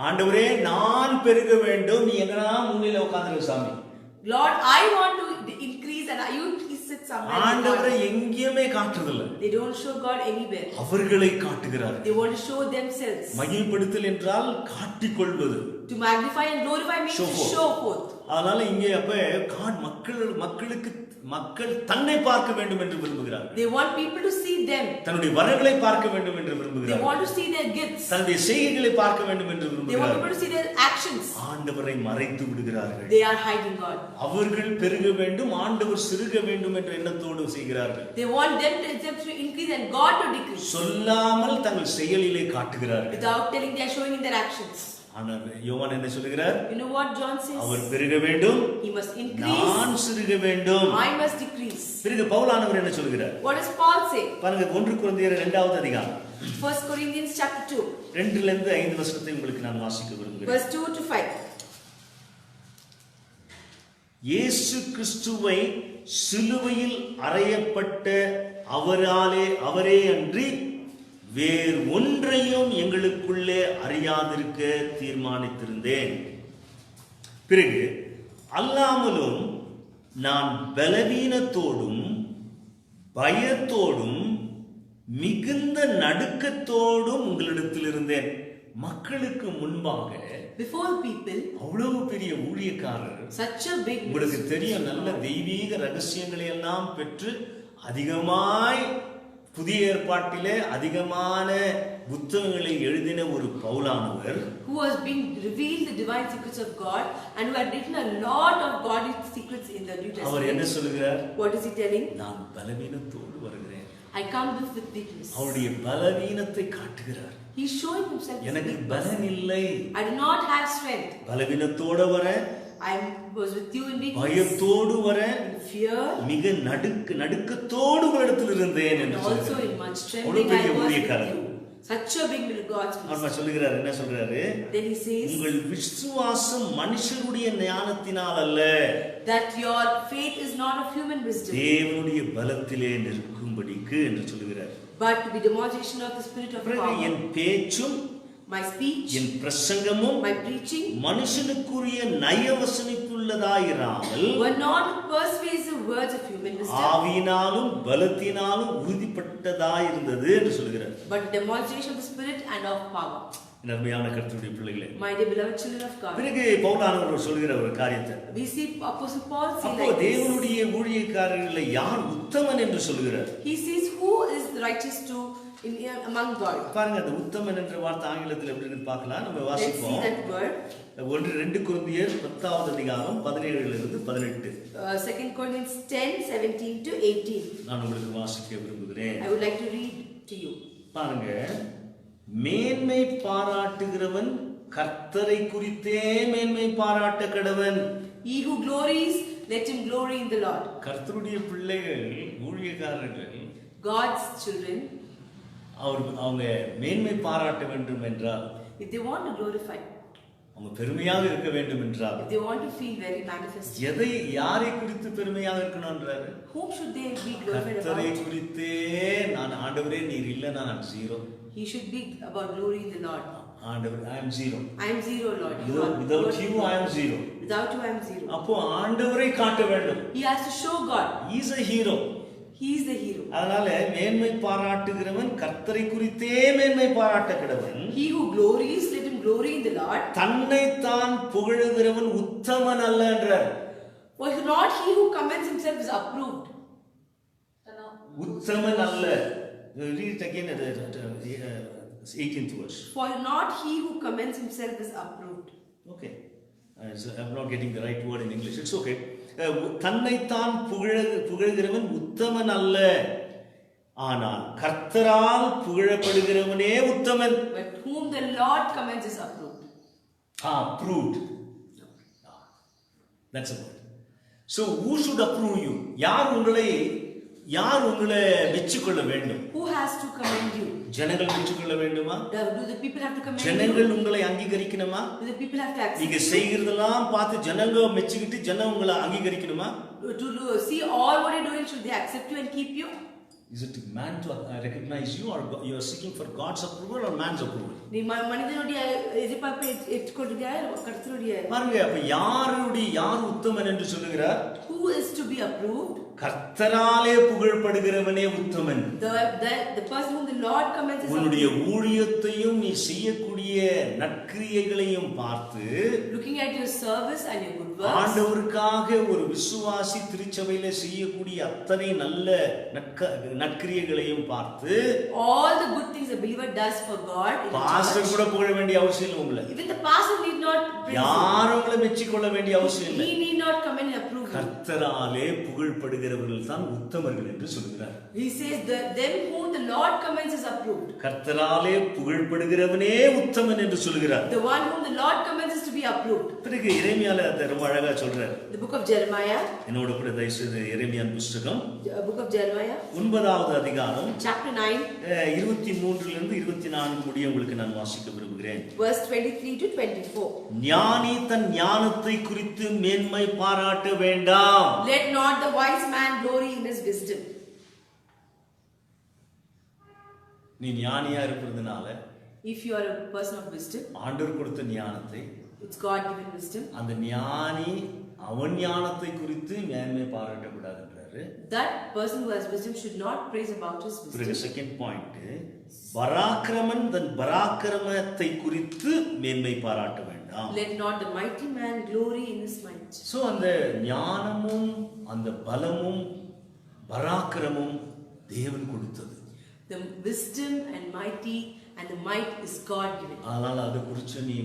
ஆண்டவரே நான் பெருக வேண்டும், நீ எங்கனா முன்னில உட்கார்ந்திரு சாமி. Lord, I want to increase and you sit somewhere. ஆண்டவரை எங்கேயுமே காட்டுறதில்ல. They don't show God anywhere. அவர்களை காட்டுகிறார்கள். They want to show themselves. மகிமைப்படுத்தல் என்றால் காட்டிக்கொள்வது. To magnify and glorify means to show forth. அதனால இங்கே மக்கள் தன்னை பார்க்க வேண்டும் என்று விரும்புகிறார்கள். They want people to see them. தன்னுடைய வரங்களை பார்க்க வேண்டும் என்று விரும்புகிறார்கள். They want to see their gifts. தன்னுடைய செய்கைகளை பார்க்க வேண்டும் என்று They want விரும்புகிறார்கள். people to see their actions. ஆண்டவரை மறைத்து விடுகிறார்கள். They are hiding God. அவர்கள் பெருக வேண்டும், ஆண்டவர் சிறுக வேண்டும் என்ற எண்ணத்தோடு செய்கிறார்கள். They want them to increase and God to decrease. சொல்லாமல் தங்கள் செயலிலே காட்டுகிறார்கள். Without telling, they are showing in their actions. ஆனால் யோவான் என்ன சொல்கிறார்? You know what John says? அவர் பெருக வேண்டும், he must increase, நான் சிறுக வேண்டும். I must decrease. பிறகு பவுலானவர் என்ன சொல்கிறார்? What does Paul say? பாருங்க 1 கொரிந்தியர் 2வது அதிகாரம் 1 Corinthians chapter 2 2 5 வசனத்தை உங்களுக்கு நான் வாசிக்க விரும்புகிறேன். verse 2 to 5. இயேசு கிறிஸ்துவை சிலுவையில் அறையப்பட்ட அவரே அன்றி வேறு ஒன்றையும் எங்களுக்குள்ளே அறியாதிருக்க தீர்மானித்திருந்தேன். பிறகு அல்லாமலும் நான் பலவீனத்தோடும் பயத்தோடும் மிகுந்த நடுக்கத்தோடும் உங்களிடத்தில் இருந்தேன். மக்களுக்கு முன்பாக Before people, அவ்வளவு பெரிய ஊழியக்காரர், such a big உங்களுக்கு தெரியும், நல்ல தெய்வீக ரகசியங்களை எல்லாம் பெற்று அதிகமாய் புதிய ஏற்பாட்டிலே அதிகமான புத்தகங்களை எழுதின ஒரு பவுலானவர், who was being revealed the divine secrets of God and who had written a lot of godly secrets in the New அவர் என்ன Testament. சொல்லுகிறார்? What is he telling? நான் பலவீனத்தோடு வருகிறேன். I come with weakness. அவருடைய பலவீனத்தை காட்டுகிறார். He's showing himself as எனக்கு weak பலன் person. இல்லை, I do not have strength. பலவீனத்தோட வர, I was with you in weakness, பயத்தோடு வர, in fear, மிக நடுக்கத்தோடு உங்களிடத்தில் இருந்தேன் and என்று also சொல்லுகிறார். in much அவ்வளவு trembling I பெரிய was with ஊழியக்காரர். you. Such a big God's our minister. சொல்லுகிறார், என்ன சொல்றாரு? Then he says உங்கள் விசுவாசம் மனுஷருடைய ஞானத்தினால் அல்ல, that your faith is not of human wisdom, தேவனுடைய பலத்திலே நிற்கும்படிக்கு என்று சொல்லுகிறார். but to be demonstration of the Spirit of பிறகு power. என் பேச்சும் My speech, N பிரசங்கமும் my preaching மனுஷனுக்குரிய நயவசனிப்புள்ளதாயிராமல் were not persuasive words of human wisdom, ஆவியினாலும் பலத்தினாலும் உறுதிப்பட்டதாயிருந்தது என்று சொல்கிறார். but demonstration of the Spirit and of power. நன்மையான கர்த்தருடைய பிள்ளைகளே, My dear beloved children of God, பிறகு பவுலானவர் சொல்கிற ஒரு காரியத்தை, we see Apostle Paul say அப்போ like this. தேவனுடைய ஊழியக்காரர்களை யார் உத்தமன் என்று சொல்கிறார்? He says, who is righteous to among God? பாருங்க, அந்த உத்தமன் என்ற வார்த்தை ஆங்கிலத்தில் எப்படி இருக்கு பார்க்கலாம். நம்ம Let's see வாசிப்போம். that word. 2 கொரிந்தியர் 10வது அதிகாரம் 17 18. 2 Corinthians 10:17 to 18. நான் உங்களுக்கு வாசிக்க விரும்புகிறேன். I would like to read to you. பாருங்க, மேன்மை பாராட்டுகிறவன் கர்த்தரை குறித்தே மேன்மை பாராட்ட கடவன். He who glories, let him glory in the Lord. கர்த்தருடைய பிள்ளைகள், ஊழியக்காரர்கள், God's children, அவங்க மேன்மை பாராட்ட வேண்டும் என்றால், if they want to glorify, அவங்க பெருமையாக இருக்க வேண்டும் என்றால், if they want to feel very manifest, யாரை குறித்து பெருமையாக இருக்கணும்ன்றாரு? whom should they be glorified கர்த்தரை about? குறித்தே, நான் ஆண்டவரே நீர் இல்லைன்னா நான் zero. He should be about glory in the Lord. ஆண்டவர், I am zero. I am zero, Lord. You are Without God. you I am zero. Without you I am zero. அப்போ ஆண்டவரை காட்ட வேண்டும். He has to show God. He is a hero. He is the hero. அதனால மேன்மை பாராட்டுகிறவன் கர்த்தரை குறித்தே மேன்மை பாராட்ட கடவன். He who glories, let him glory in the Lord. தன்னை தான் புகழுகிறவன் உத்தமன் அல்ல என்றார். For not he who commends himself is approved. உத்தமன் அல்ல. Read it again at the 18th verse. For not he who commends himself is approved. Okay. I'm not getting the right word in English. It's okay. தன்னைத்தான் புகழுகிறவன் உத்தமன் அல்ல, ஆனால் கர்த்தரால் புகழப்படுகிறவனே உத்தமன். But whom the Lord commends is approved. Approved. That's a word. So who should approve you? யார் உங்களை மெச்சிக்கொள்ள வேண்டும்? Who has to commend you? ஜனங்கள் மெச்சிக்கொள்ள வேண்டுமா? Do the people have to commend ஜனங்கள் you? உங்களை அங்கீகரிக்கணுமா? Do the people have to accept நீங்க you? செய்கிறதெல்லாம் பார்த்து ஜனங்க மெச்சிக்கிட்டு ஜனம் உங்களை அங்கீகரிக்கணுமா? To see all what you're doing, should they accept you and keep you? Is it man to recognize you, or you are seeking for God's approval or man's approval? நீ மனிதனுடைய எதிர்பார்ப்பை ஏற்றுக்கொள்றியா கர்த்தருடைய? பாருங்க, அப்ப யார் உத்தமன் என்று சொல்லுகிறார்? Who is to be approved? கர்த்தராலே புகழப்படுகிறவனே உத்தமன். The person whom the Lord commends is உன்னுடைய approved. ஊழியத்தையும் நீ செய்யக்கூடிய நற்கிரியைகளையும் பார்த்து, Looking at your service and your good works, ஆண்டவருக்காக ஒரு விசுவாசி திருச்சபையில செய்யக்கூடிய அத்தனை நல்ல நற்கிரியைகளையும் பார்த்து, all the good things a believer does for God in the pastor church, கூட புகழ வேண்டிய அவசியம் இல்லை உங்களை. even the pastor need not praise யாரும் உங்களை மெச்சிக்கொள்ள வேண்டிய you. அவசியம் இல்லை. He need not commend and approve you. கர்த்தராலே புகழ்படுகிறவர்கள் தான் உத்தமர்கள் என்று சொல்கிறார். He says that them whom the Lord commends is approved. கர்த்தராலே புகழ்படுகிறவனே உத்தமன் என்று சொல்கிறார். The one whom the Lord commends is to be approved. பிறகு எரேமியால அதை ரொம்ப அழகா சொல்றார். The book of Jeremiah. என்னோட கூட தயவுசெய்து எரேமியான் புத்தகம் Book of Jeremiah. 9வது அதிகாரம் Chapter 9. 23 இருந்து 24 முடிய உங்களுக்கு நான் வாசிக்க விரும்புகிறேன். Verse 23 to 24. ஞானி தன் ஞானத்தை குறித்து மேன்மை பாராட்ட வேண்டாம். Let not the wise man glory in his wisdom. நீ ஞானியா இருப்பதுனால If you are a person of wisdom, ஆண்டவர் கொடுத்த ஞானத்தை it's God given wisdom. அந்த ஞானி அவன் ஞானத்தை குறித்து மேன்மை பாராட்டக்கூடாதுன்றாரு. That person who has wisdom should not praise about his பிறகு wisdom. செகண்ட் பாயிண்ட், பராக்கிரமன் தன் பராக்கிரமத்தை குறித்து மேன்மை பாராட்ட வேண்டாம். Let not the mighty man glory in his might. So அந்த ஞானமும் அந்த பலமும் பராக்கிரமும் தேவன் கொடுத்தது. The wisdom and mighty and the might is God given. ஆனால் அதை குறித்து நீ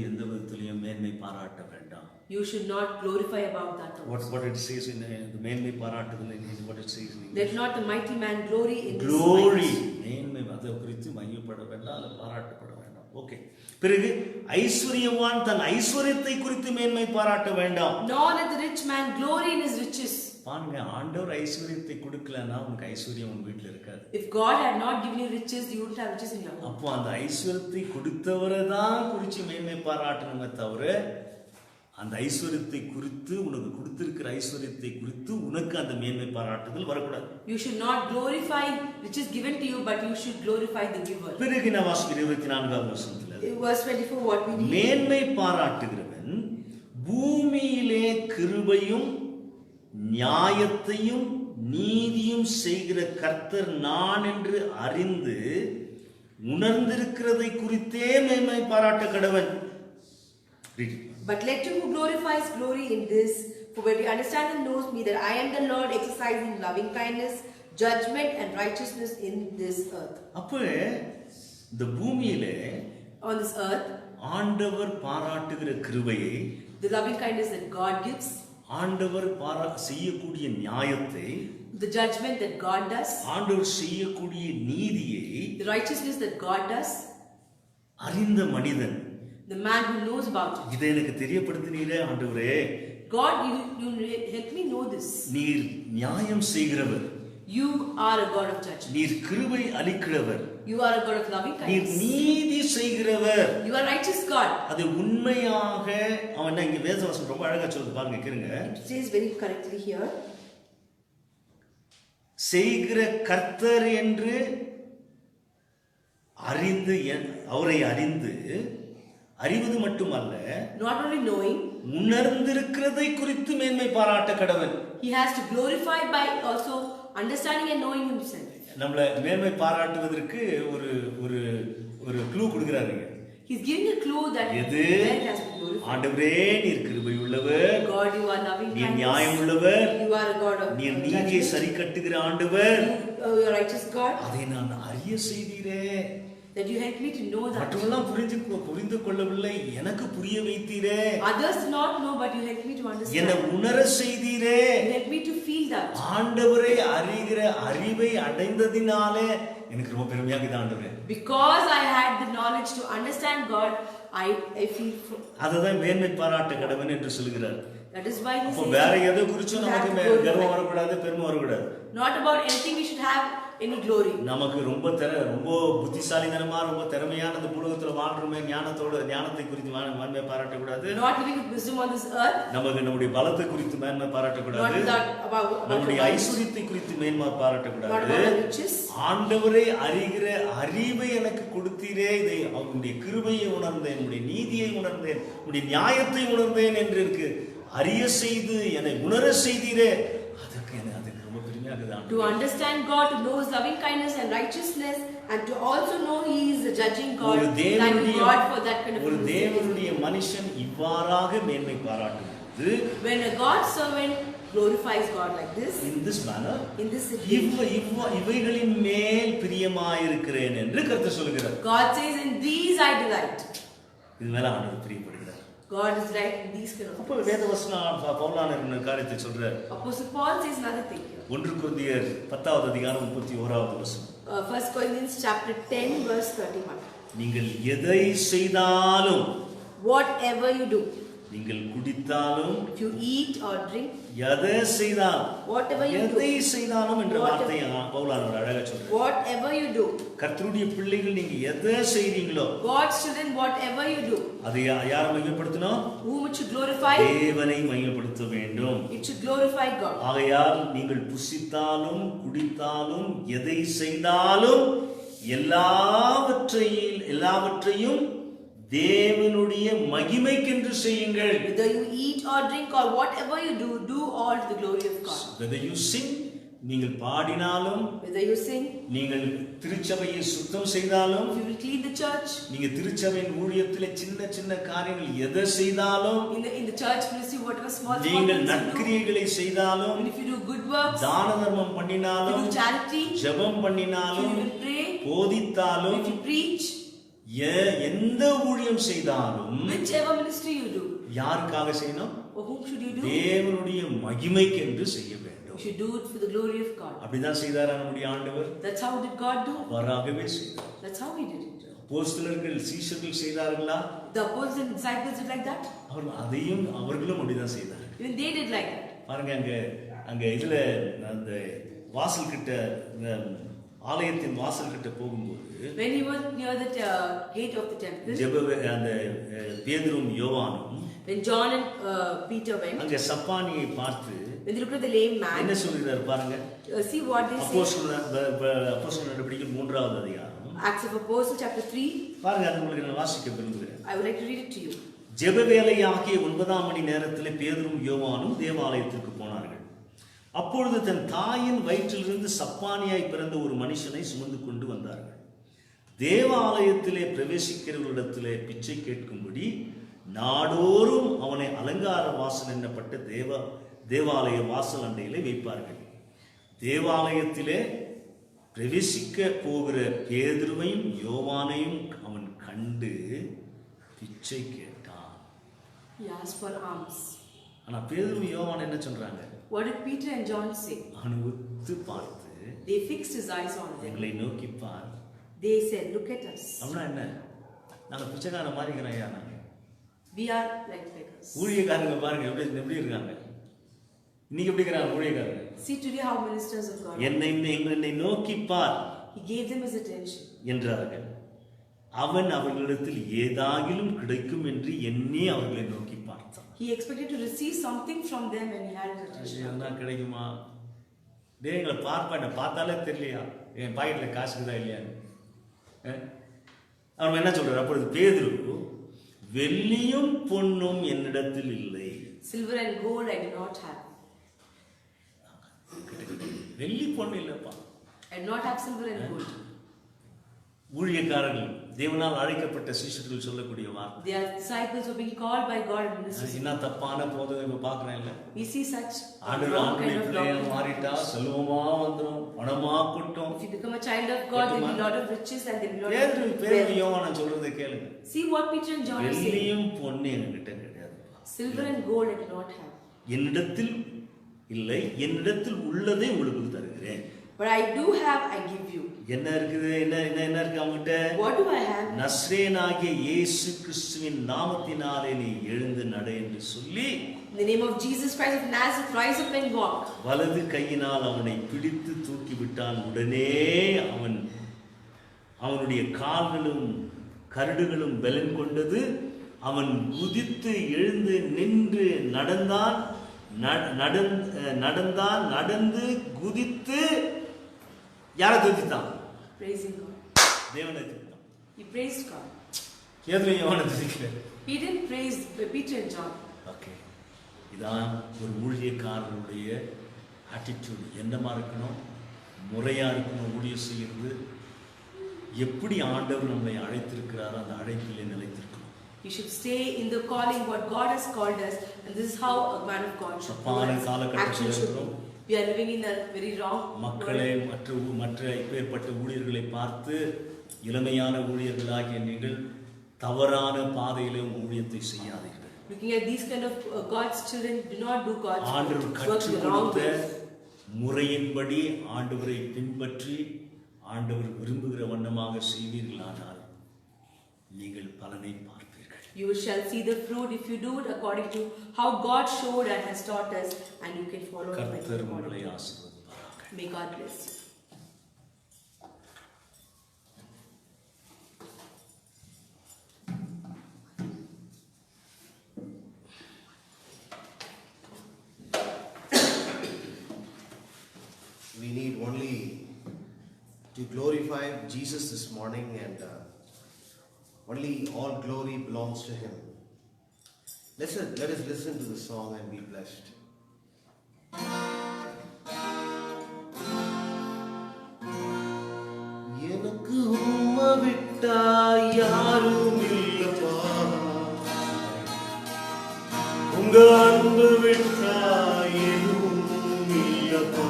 எந்த விதத்திலையும் மேன்மை பாராட்ட வேண்டாம். You should not glorify about that. What it says in the மேன்மை பாராட்டுதல் is what it says in English. Let not the mighty man glory in his Glory. might. மேன்மை அதை குறித்து மையப்பட வேண்டாம், அதை பாராட்டப்பட வேண்டாம். ஓகே. பிறகு ஐஸ்வர்யவான் தன் ஐஸ்வர்யத்தை குறித்து மேன்மை பாராட்ட வேண்டாம். Nor let the rich man glory in his riches. பாருங்க, ஆண்டவர் ஐஸ்வர்யத்தை கொடுக்கலன்னா உனக்கு ஐஸ்வர்யம் உன் வீட்டில் இருக்காது. If God had not given you riches, you wouldn't have riches in your home. அப்போ அந்த ஐஸ்வர்யத்தை கொடுத்தவரை தான் குறித்து மேன்மை பாராட்டணுமே தவிர அந்த ஐஸ்வர்யத்தை குறித்து உனக்கு கொடுத்திருக்கிற ஐஸ்வர்யத்தை குறித்து உனக்கு அந்த மேன்மை பாராட்டுதல் வரக்கூடாது. You should not glorify riches given to you, but you should glorify the giver. பிறகு நான் வாசிக்கிற 24வது வசனத்துல In verse 24, what we read? மேன்மை பாராட்டுகிறவன் பூமியிலே கிருபையும் நியாயத்தையும் நீதியும் செய்கிற கர்த்தர் நான் என்று அறிந்து உணர்ந்திருக்கிறதை குறித்தே மேன்மை பாராட்ட கடவன். But let him who glorifies glory in this, for when he understands and knows me, that I am the Lord, exercising loving kindness, judgment and righteousness in this earth. அப்ப இந்த பூமியிலே On this earth, ஆண்டவர் பாராட்டுகிற கிருபையை, the loving kindness that God gives, ஆண்டவர் செய்யக்கூடிய நியாயத்தை, the judgment that God does, ஆண்டவர் செய்யக்கூடிய நீதியை, the righteousness that God does, அறிந்த மனிதன், the man who knows about it. இதை எனக்கு தெரியப்படுத்தினீரே ஆண்டவரே, God, you help me know this. நீர் நியாயம் செய்கிறவர், You are a God of judgment. நீர் கிருபை அளிக்கிறவர், You are a God of loving நீர் kindness. நீதி செய்கிறவர். You are righteous God. அது உண்மையாக அவன் இங்க வேதவசனம் ரொம்ப அழகா சொல்லுது பாருங்க, கேளுங்க. It says very correctly here. செய்கிற கர்த்தர் என்று அறிந்து அவரை அறிவது மட்டுமல்ல, Not only knowing, உணர்ந்திருக்கிறதை குறித்து மேன்மை பாராட்ட கடவன். he has to glorify by also understanding and knowing himself. நம்மள மேன்மை பாராட்டுவதற்கு ஒரு ஒரு ஒரு clue கொடுக்கிறாருங்க. He's giving a clue that எது? where it has been glorified. ஆண்டவரே நீர் கிருபை உள்ளவர், God, you are loving நீர் நியாயம் உள்ளவர், you are a God of நீர் நீதியை சரி கட்டுகிற ஆண்டவர், you are a righteous God, அதை நான் அறிய செய்தீரே. that you help me to know that. மற்றவெல்லாம் புரிந்து கொள்ளவில்லை, எனக்கு புரிய வைத்தீரே. Others do not know, but you help me to understand. என்னை உணர செய்தீரே. You help me to feel that. ஆண்டவரை அறிகிற அறிவை அடைந்ததினாலே எனக்கு ரொம்ப பெருமையாக இருக்குது ஆண்டவரே. Because I had the knowledge to understand God, I feel. அதுதான் மேன்மை பாராட்ட கடவன் என்று சொல்கிறார். That is why he அப்போ says. வேற எதை குறிச்சும் நமக்கு கர்வம் வரக்கூடாது, பெருமை வரக்கூடாது. Not about anything we should have any glory. நமக்கு ரொம்ப புத்திசாலித்தனமா ரொம்ப திறமையான இந்த பூலோகத்துல வாழ்றோமே, ஞானத்தை குறித்து மேன்மை பாராட்டக்கூடாது. Not living with wisdom on this earth. நம்முடைய பலத்தை குறித்து மேன்மை பாராட்டக்கூடாது. நம்முடைய ஐஸ்வர்யத்தை குறித்து மேன்மை பாராட்டக்கூடாது. ஆண்டவரை அறிகிற அறிவை எனக்கு கொடுத்தீரே, இதை அவருடைய கிருபையை உணர்ந்தேன், உன்னுடைய நீதியை உணர்ந்தேன், உன்னுடைய நியாயத்தை உணர்ந்தேன் என்று இருக்கு. அறிய செய்து என்னை உணர செய்தீரே, அதுக்கு ரொம்ப பெருமையாக இருக்குது. To understand God, to know His loving kindness and righteousness, and to also know He is a judging God. Thank you God for that kind of. ஒரு தேவனுடைய மனுஷன் இவ்வாறாக மேன்மை பாராட்டுகிறது. When a God's servant glorifies God like this, in this manner, in this way, இவைகளின் மேல் பிரியமாயிருக்கிறேன் என்று கர்த்தர் சொல்கிறார். God says, in these I delight. இது மேல ஆண்டவர் பிரியப்படுகிறார். God is right in these kind of. அப்போ வேதவசனம் பவுலான காரியத்தை சொல்றார். Apostle Paul says another thing here. 1 கொரிந்தியர் 10வது அதிகாரம் 31வது வசனம். 1 Corinthians chapter 10 verse 31. நீங்கள் எதை செய்தாலும், whatever you do, நீங்கள் குடித்தாலும், if you eat or drink, எதை செய்தாலும், whatever you do, எதை செய்தாலும் என்ற வார்த்தையை பவுலானவர் அழகா சொல்றார். whatever you do, கர்த்தருடைய பிள்ளைகள் நீங்க எதை செய்றீங்களோ, God's children, whatever you do, அதை யாரை மகிமைப்படுத்தணும்? whom it should glorify? தேவனை மகிமைப்படுத்த வேண்டும். It should glorify God. ஆகையால் நீங்கள் புசித்தாலும் குடித்தாலும் எதை செய்தாலும் எல்லாவற்றையும் தேவனுடைய மகிமைக்கென்று செய்யுங்கள். Whether you eat or drink or whatever you do, do all to the glory of God. Whether you sing, நீங்கள் பாடினாலும், Whether you sing, நீங்கள் திருச்சபையை சுத்தம் செய்தாலும், if you will clean the church, நீங்க திருச்சபையின் ஊழியத்திலே சின்ன சின்ன காரியங்கள் எதை செய்தாலும், in the church ministry, whatever small நீங்கள் things you நற்கிரியைகளை செய்தாலும், do, if you do good works, தான தர்மம் if பண்ணினாலும், you do charity, ஜெபம் if பண்ணினாலும், you will pray, போதித்தாலும், if you preach, எந்த ஊழியம் செய்தாலும் whichever ministry you do, யாருக்காக செய்யணும்? or whom should you do? தேவனுடைய மகிமைக்கென்று செய்ய வேண்டும். You should do it for the glory of God. அப்படிதான் செய்தாரா நம்முடைய ஆண்டவர்? That's how did God do. அவராகவே செய்தார். That's how He did it. அப்போஸ்தலர்கள் சீஷர்கள் செய்தார்களா? The apostles and disciples did like that. அவர்களும் அப்படிதான் செய்தார்கள். Even they did like that. பாருங்க, அங்க இதுல அந்த வாசல் கிட்ட, ஆலயத்தின் வாசல் கிட்ட போகும்போது, when he was near the gate of the temple, அந்த பேதுரும் யோவானும், when John and Peter went, அங்க சப்பானியை பார்த்து when they looked at the lame man, என்ன சொல்றாரு பாருங்க. see what they say. அப்போஸ்தலர் நடவடிக்கைகள் 3வது அதிகாரம், Acts of Apostles chapter 3. பாருங்க, அது உங்களுக்கு நான் வாசிக்க விரும்புகிறேன். I would like to read it to you. ஜெப வேளையாகிய 9ஆம் மணி நேரத்திலே பேதுரும் யோவானும் தேவாலயத்திற்கு போனார்கள். அப்பொழுது தன் தாயின் வயிற்றிலிருந்து சப்பானியாய் பிறந்த ஒரு மனுஷனை சுமந்து கொண்டு வந்தார்கள். தேவாலயத்திலே பிரவேசிக்கிறவர்களிடத்திலே பிச்சை கேட்கும்படி நாடோறும் அவனை அலங்கார வாசல் என்னப்பட்ட தேவாலய வாசல் அண்டையிலே வைப்பார்கள். தேவாலயத்திலே பிரவேசிக்க போகிற பேதுருவையும் யோவானையும் அவன் கண்டு பிச்சை கேட்டான். He asked for alms. ஆனா பேதுரு யோவான் என்ன சொல்றாங்க? What did Peter and John say? அவனை உத்து பார்த்து, They fixed his eyes on them. எங்களை நோக்கி பார். They said, look at us. அப்படின்னா என்ன? நாங்க பிச்சைக்கார மாதிரி இருக்கிறோம். நாங்க We are like beggars. ஊழியக்காரங்க பாருங்க எப்படி இருக்காங்க. இன்னைக்கு எப்படி இருக்கிறாங்க ஊழியக்காரங்க? See today how ministers of God. என்னை நோக்கி பார். He gave them his attention. என்றார்கள். அவன் அவர்களிடத்தில் ஏதாகிலும் கிடைக்கும் என்று எண்ணி அவர்களை நோக்கி பார்த்தான். He expected to receive something from them when he had his attention. என்ன கிடைக்குமா? எங்களை பார்த்தாலே தெரியலையா என் பாக்கெட்ல காசுக்குதா இல்லையான்னு? அவன் என்ன சொல்றாரு? அப்பொழுது பேதுரு, வெள்ளியும் பொன்னும் என்னிடத்தில் இல்லை. Silver and gold I do not have. வெள்ளி பொண்ணு இல்லப்பா. I do not have silver and gold. ஊழியக்காரர்கள், தேவனால் அழைக்கப்பட்ட சீஷர்கள் சொல்லக்கூடிய வார்த்தை. They are disciples who are being called by God and ministers. என்ன தப்பான போதனை இப்ப பார்க்கறேன் இல்ல? We see such wrong kind of doctrine. மாறிட்டா செல்வமா வந்துரும், பணமா கொட்டும். If you become a child of God, there will be a lot of riches and there will be a lot of பேதுரு யோவான் சொல்றதை கேளுங்க. See what Peter and John are saying. வெள்ளியும் பொன்னு என்கிட்ட கிடையாது. Silver and gold I do not have. என்னிடத்தில் இல்லை, என்னிடத்தில் உள்ளதை உங்களுக்கு தருகிறேன். But I do have, I give you. என்ன இருக்குது? என்ன இருக்கு அவங்கிட்ட? What do I have? நஸ்ரேனாகிய இயேசு கிறிஸ்துவின் நாமத்தினாலே நீ எழுந்து நட என்று சொல்லி, In the name of Jesus Christ of Nazareth, rise up and walk. வலது கையினால் அவனை பிடித்து தூக்கி விட்டான். உடனே அவனுடைய கால்களும் கரடுகளும் பலன் கொண்டது. அவன் குதித்து எழுந்து நின்று நடந்து குதித்து யாரை துதித்தான்? Praising God. தேவனை துதித்தான். He praised God. பேதுரு யோவானை துதிக்கல. He didn't praise Peter and John. Okay, இதான் ஒரு ஊழியக்காரனுடைய ஆட்டிடியூட். என்னமா இருக்கணும்? முறையா இருக்கணும். ஊழியம் செய்கிறது எப்படி ஆண்டவர் நம்மை அழைத்திருக்கிறாரோ அந்த அழைப்பிலே நிலைத்திருக்கணும். You should stay in the calling what God has called us, and this is how a man of God should be. We are living in a very wrong மக்களை மற்ற இப்பேற்பட்ட ஊழியர்களை பார்த்து இளமையான ஊழியர்களாகிய நீங்கள் தவறான பாதையிலே ஊழியத்தை செய்யாதீர்கள். Looking at these kind of God's children, do not do God's work. ஆண்டவர் கற்றுக் கொடுத்த முறையின்படி ஆண்டவரை பின்பற்றி ஆண்டவர் விரும்புகிற வண்ணமாக செய்வீர்களானால் நீங்கள் பலனை பார்ப்பீர்கள். You shall see the fruit if you do it according to how God showed and has taught us, and you can follow it. கர்த்தர் உங்களை ஆசீர்வதிப்பாராக. May God bless you. We need only to glorify Jesus this morning, and only all glory belongs to Him. Let us listen to the song and be blessed. எனக்கு உம்மை விட்டா யாரும் இல்லப்பா, உங்க அன்பு விட்டா எதுவும் இல்லப்பா.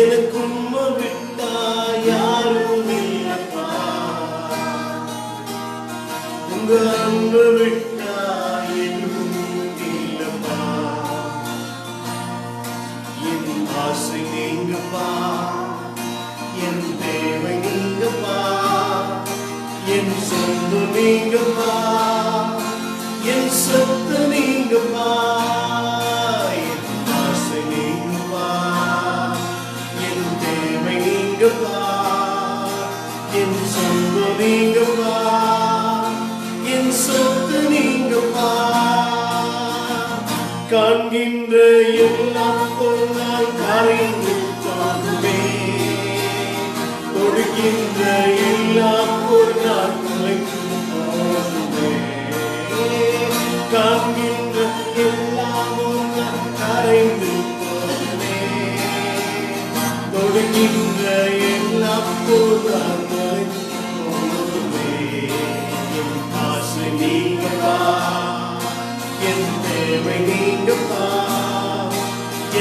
எனக்கு உம்மை விட்டா யாரும் இல்லப்பா, உங்க அன்பு விட்டா எதுவும் இல்லப்பா. என் ஆசை நீங்கப்பா, என் தேவை நீங்கப்பா, என் சொந்த நீங்கப்பா, என் சொத்து நீங்கப்பா. என் ஆசை நீங்கப்பா, என் தேவை நீங்கப்பா, என் சொந்த நீங்கப்பா, என் சொத்து நீங்கப்பா. காண்கின்ற எல்லாம் பொருளால் கரைந்து போகுமே, கொடுக்கின்ற எல்லாம் பொருளால் குலைந்து போகுமே. காண்கின்ற எல்லாம் பொருளால் கரைந்து போகுமே, கொடுக்கின்ற எல்லாம் பொருளால் குலைந்து போகுமே. என் ஆசை நீங்கப்பா, என் தேவை நீங்கப்பா,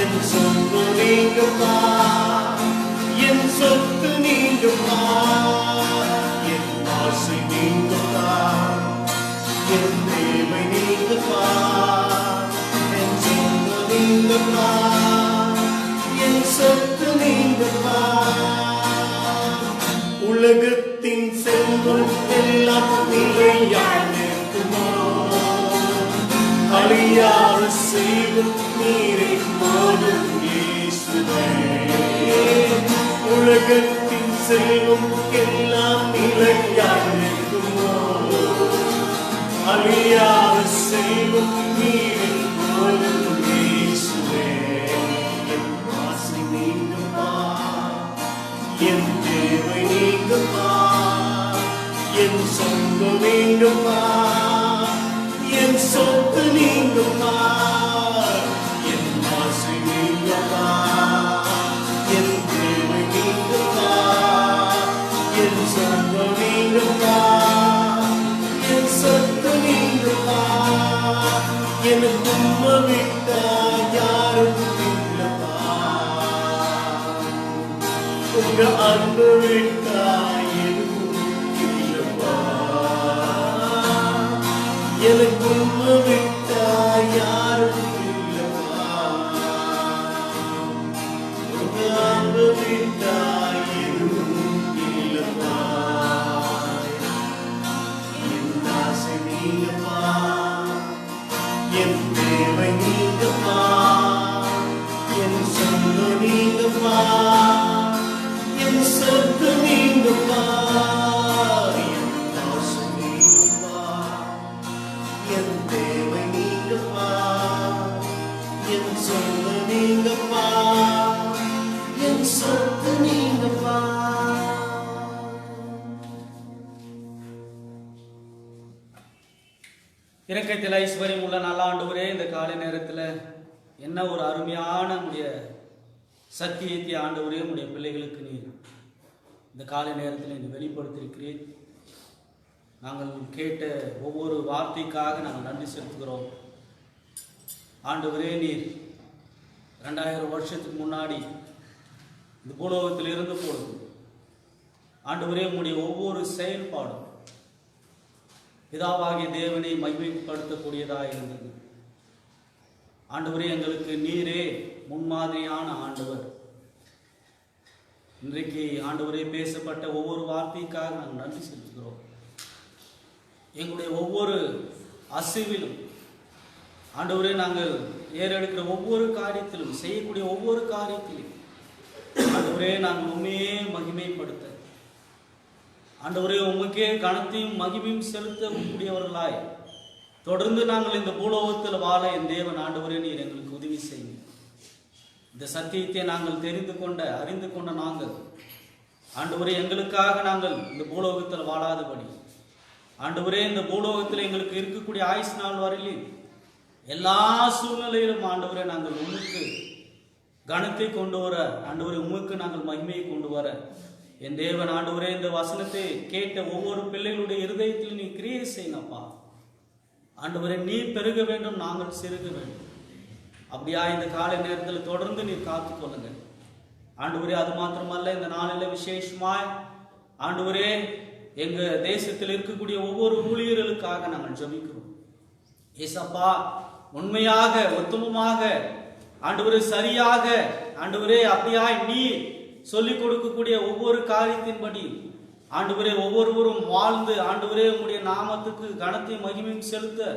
என் சொத்து நீங்கப்பா, என் சொத்து நீங்கப்பா. என் ஆசை நீங்கப்பா, என் தேவை நீங்கப்பா, என் சொத்து நீங்கப்பா, என் சொத்து நீங்கப்பா. உலகத்தின் செல்வம் எல்லாம் நிலையாக இருக்குமோ, அழியாத செய்வம் நீரை போதும் இயேசுவே. உலகத்தின் செல்வம் எல்லாம் நிலையாக இருக்குமோ, அழியாத செய்வம் நீரை போதும் இயேசுவே. என் ஆசை நீங்கப்பா, என் தேவை நீங்கப்பா, என் சொந்தம் நீங்கப்பா, என் சொத்து நீங்கப்பா. என் ஆசை நீங்கப்பா, என் தேவை நீங்கப்பா, என் சொந்தம் நீங்கப்பா, என் சொத்து நீங்கப்பா. எனக்கு உம்மை விட்டா யாரும் இல்லப்பா, உங்க அன்பு விட்டா எதுவும் இல்லப்பா. எனக்கு உம்மை விட்டா யாரும் இல்லப்பா, உங்க அன்பு விட்டா எதுவும் இல்லப்பா. என் ஆசை நீங்கப்பா, என் தேவை நீங்கப்பா, என் சொந்தம் நீங்கப்பா, என் சொத்து நீங்கப்பா. என் ஆசை நீங்கப்பா, என் தேவை நீங்கப்பா, என் சொந்தம் நீங்கப்பா, என் சொத்து நீங்கப்பா. இரக்கத்தில் ஐஸ்வர்யம் உள்ள நல்ல ஆண்டவரே, இந்த காலை நேரத்தில் என்ன ஒரு அருமையான உடைய சத்தியத்தை ஆண்டவரே உடைய பிள்ளைகளுக்கு நீர் இந்த காலை நேரத்தில் நீர் வெளிப்படுத்தியிருக்கிறீர். நாங்கள் கேட்ட ஒவ்வொரு வார்த்தைக்காக நாங்கள் நன்றி செலுத்துகிறோம். ஆண்டவரே, நீர் 2000 வருஷத்துக்கு முன்னாடி இந்த பூலோகத்தில் இருந்த பொழுது ஆண்டவரே உம்முடைய ஒவ்வொரு செயல்பாடும் பிதாவாகிய தேவனை மகிமைப்படுத்தக்கூடியதாக இருந்தது. ஆண்டவரே, எங்களுக்கு நீரே முன்மாதிரியான ஆண்டவர். இன்றைக்கு ஆண்டவரே பேசப்பட்ட ஒவ்வொரு வார்த்தைக்காக நாங்கள் நன்றி செலுத்துகிறோம். எங்களுடைய ஒவ்வொரு அசைவிலும் ஆண்டவரே, நாங்கள் ஏறெடுக்கிற ஒவ்வொரு காரியத்திலும், செய்யக்கூடிய ஒவ்வொரு காரியத்திலும் ஆண்டவரே நாங்கள் உண்மையே மகிமைப்படுத்த, ஆண்டவரே உமக்கே கனத்தையும் மகிமையும் செலுத்தக்கூடியவர்களாய் தொடர்ந்து நாங்கள் இந்த பூலோகத்தில் வாழ என் தேவன் ஆண்டவரே நீர் எங்களுக்கு உதவி செய்யுங்க. இந்த சத்தியத்தை நாங்கள் தெரிந்து கொண்ட அறிந்து கொண்ட நாங்கள் ஆண்டவரே எங்களுக்காக நாங்கள் இந்த பூலோகத்தில் வாழாதபடி ஆண்டவரே இந்த பூலோகத்தில் எங்களுக்கு இருக்கக்கூடிய ஆயுசு நாள் வரையிலும் எல்லா சூழ்நிலையிலும் ஆண்டவரே நாங்கள் உமக்கு கனத்தை கொண்டு வர ஆண்டவரே உமக்கு நாங்கள் மகிமையை கொண்டு வர என் தேவன் ஆண்டவரே இந்த வசனத்தை கேட்ட ஒவ்வொரு பிள்ளைகளுடைய இருதயத்தில் நீ கிரியை செய்யணப்பா. ஆண்டவரே நீ பெருக வேண்டும், நாங்கள் சிறுக வேண்டும். அப்படியா இந்த காலை நேரத்தில் தொடர்ந்து நீ காத்துக்கொள்ளுங்க ஆண்டவரே. அது மாத்திரமல்ல, இந்த நாளில் விசேஷமாய் ஆண்டவரே எங்க தேசத்தில் இருக்கக்கூடிய ஒவ்வொரு ஊழியர்களுக்காக நாங்கள் ஜெபிக்கிறோம். ஏசப்பா உண்மையாக உத்தமமாக ஆண்டவரே சரியாக ஆண்டவரே அப்படியாய் நீ சொல்லிக் கொடுக்கக்கூடிய ஒவ்வொரு காரியத்தின்படி ஆண்டவரே ஒவ்வொருவரும் வாழ்ந்து ஆண்டவரே உங்களுடைய நாமத்துக்கு கனத்தையும் மகிமையும் செலுத்த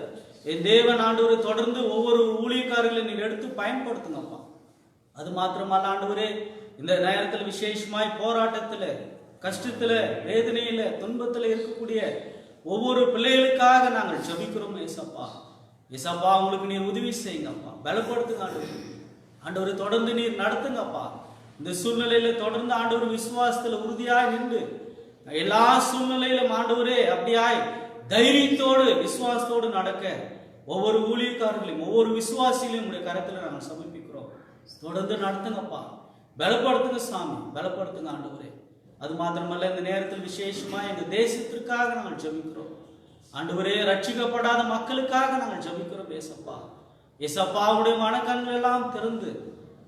என் தேவன் ஆண்டவரே தொடர்ந்து ஒவ்வொரு ஊழியக்காரர்களை நீர் எடுத்து பயன்படுத்துங்கப்பா. அது மாத்திரமல்ல ஆண்டவரே, இந்த நேரத்தில் விசேஷமாய் போராட்டத்தில் கஷ்டத்தில் வேதனையில் துன்பத்தில் இருக்கக்கூடிய ஒவ்வொரு பிள்ளைகளுக்காக நாங்கள் ஜெபிக்கிறோம். ஏசப்பா ஏசப்பா உங்களுக்கு நீர் உதவி செய்யுங்கப்பா, பலப்படுத்துங்க ஆண்டவரே. ஆண்டவரை தொடர்ந்து நீர் நடத்துங்கப்பா. இந்த சூழ்நிலையில தொடர்ந்து ஆண்டவர் விசுவாசத்துல உறுதியாய் நின்று எல்லா சூழ்நிலையிலும் ஆண்டவரே அப்படியாய் தைரியத்தோடு விசுவாசத்தோடு நடக்க ஒவ்வொரு ஊழியக்காரர்களையும் ஒவ்வொரு விசுவாசிகளையும் உடைய கரத்துல நாங்கள் சமர்ப்பிக்கிறோம். தொடர்ந்து நடத்துங்கப்பா, பலப்படுத்துங்க சாமி, பலப்படுத்துங்க ஆண்டவரே. அது மாத்திரமல்ல, இந்த நேரத்தில் விசேஷமா எங்க தேசத்திற்காக நாங்கள் ஜெபிக்கிறோம் ஆண்டவரே. ரட்சிக்கப்படாத மக்களுக்காக நாங்கள் ஜெபிக்கிறோம் ஏசப்பா. ஏசப்பா உடைய மனக்கண்கள் எல்லாம் திறந்து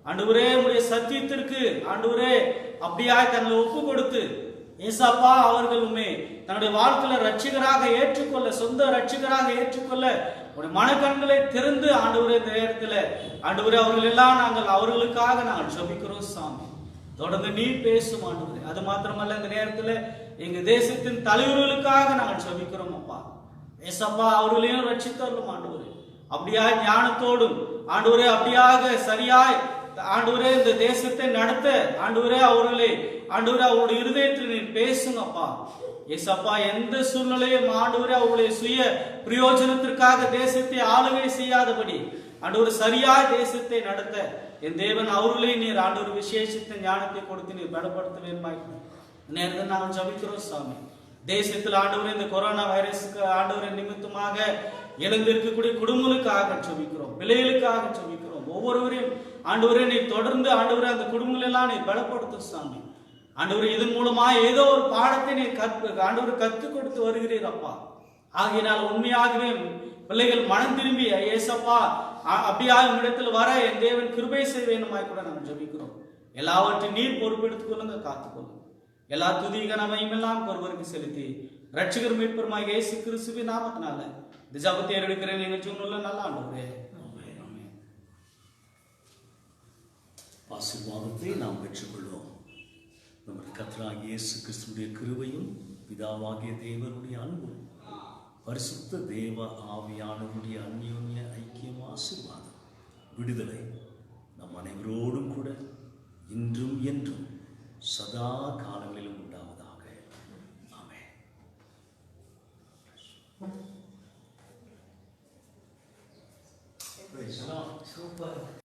ஆண்டவரே உடைய சத்தியத்திற்கு ஆண்டவரே அப்படியாய் தங்களை ஒப்பு கொடுத்து ஏசப்பா அவர்களுமே தன்னுடைய வாழ்க்கையில ரட்சிகராக ஏற்றுக்கொள்ள, சொந்த ரட்சிகராக ஏற்றுக்கொள்ள உடைய மனக்கண்களை திறந்து ஆண்டவரே இந்த நேரத்தில் ஆண்டவரே அவர்கள் எல்லாம் நாங்கள் அவர்களுக்காக நாங்கள் ஜெபிக்கிறோம் சாமி. தொடர்ந்து நீ பேசும் ஆண்டவரே. அது மாத்திரமல்ல, இந்த நேரத்தில் எங்க தேசத்தின் தலைவர்களுக்காக நாங்கள் ஜெபிக்கிறோம் அப்பா. ஏசப்பா அவர்களையும் ரட்சித்தரலும் ஆண்டவரே. அப்படியாய் ஞானத்தோடும் ஆண்டவரே அப்படியாக சரியாய் ஆண்டவரே இந்த தேசத்தை நடத்த ஆண்டவரே அவர்களை ஆண்டவரே அவருடைய இருதயத்தில் நீ பேசுங்கப்பா. ஏசப்பா எந்த சூழ்நிலையும் ஆண்டவரே அவருடைய சுய பிரயோஜனத்திற்காக தேசத்தை ஆளுகை செய்யாதபடி ஆண்டவர் சரியாய் தேசத்தை நடத்த என் தேவன் அவர்களே நீர் ஆண்டவர் விசேஷித்த ஞானத்தை கொடுத்து நீர் பலப்படுத்த வேண்டுமாய் நேரத்தில் நாங்கள் ஜெபிக்கிறோம் சாமி. தேசத்தில் ஆண்டவரே இந்த கொரோனா வைரஸுக்கு ஆண்டவரை நிமித்தமாக எழுந்திருக்கக்கூடிய குடும்பங்களுக்காக ஜெபிக்கிறோம், பிள்ளைகளுக்காக ஜெபிக்கிறோம். ஒவ்வொருவரையும் ஆண்டவரே நீ தொடர்ந்து ஆண்டவரே அந்த குடும்பங்கள் எல்லாம் நீ பலப்படுத்தும் சாமி. ஆண்டவரே இதன் மூலமா ஏதோ ஒரு பாடத்தை நீ ஆண்டவர் கற்றுக் கொடுத்து வருகிறீர் அப்பா. ஆகையினால் உண்மையாகவே பிள்ளைகள் மனம் திரும்பி ஏசப்பா அப்படியாக இடத்தில் வர என் தேவன் கிருபை செய்ய வேண்டுமாய் கூட நாங்கள் ஜெபிக்கிறோம். எல்லாவற்றையும் நீர் பொறுப்பெடுத்துக் கொள்ளுங்க, காத்துக்கொள்ளுங்க. எல்லா துதி கனமையும் எல்லாம் ஒருவருக்கு செலுத்தி ரட்சகர் மீட்பருமாய் இயேசு கிறிஸ்துவின் நாமத்தினால இந்த ஜெபத்தை எடுக்கிறேன் எங்கள் ஜீவனுள்ள நல்ல ஆண்டவரே. ஆசீர்வாதத்தை நாம் பெற்றுக்கொள்வோம். நமது கர்த்தராகிய இயேசு கிறிஸ்துவின் கிருபையும் பிதாவாகிய தேவனுடைய அன்பும் பரிசுத்த தேவ ஆவியானவருடைய அந்யோன்ய ஐக்கியம் ஆசீர்வாதம் விடுதலை நம் அனைவரோடும் கூட இன்றும் என்றும் சதா காலங்களிலும் உண்டாவதாக. ஆமென்.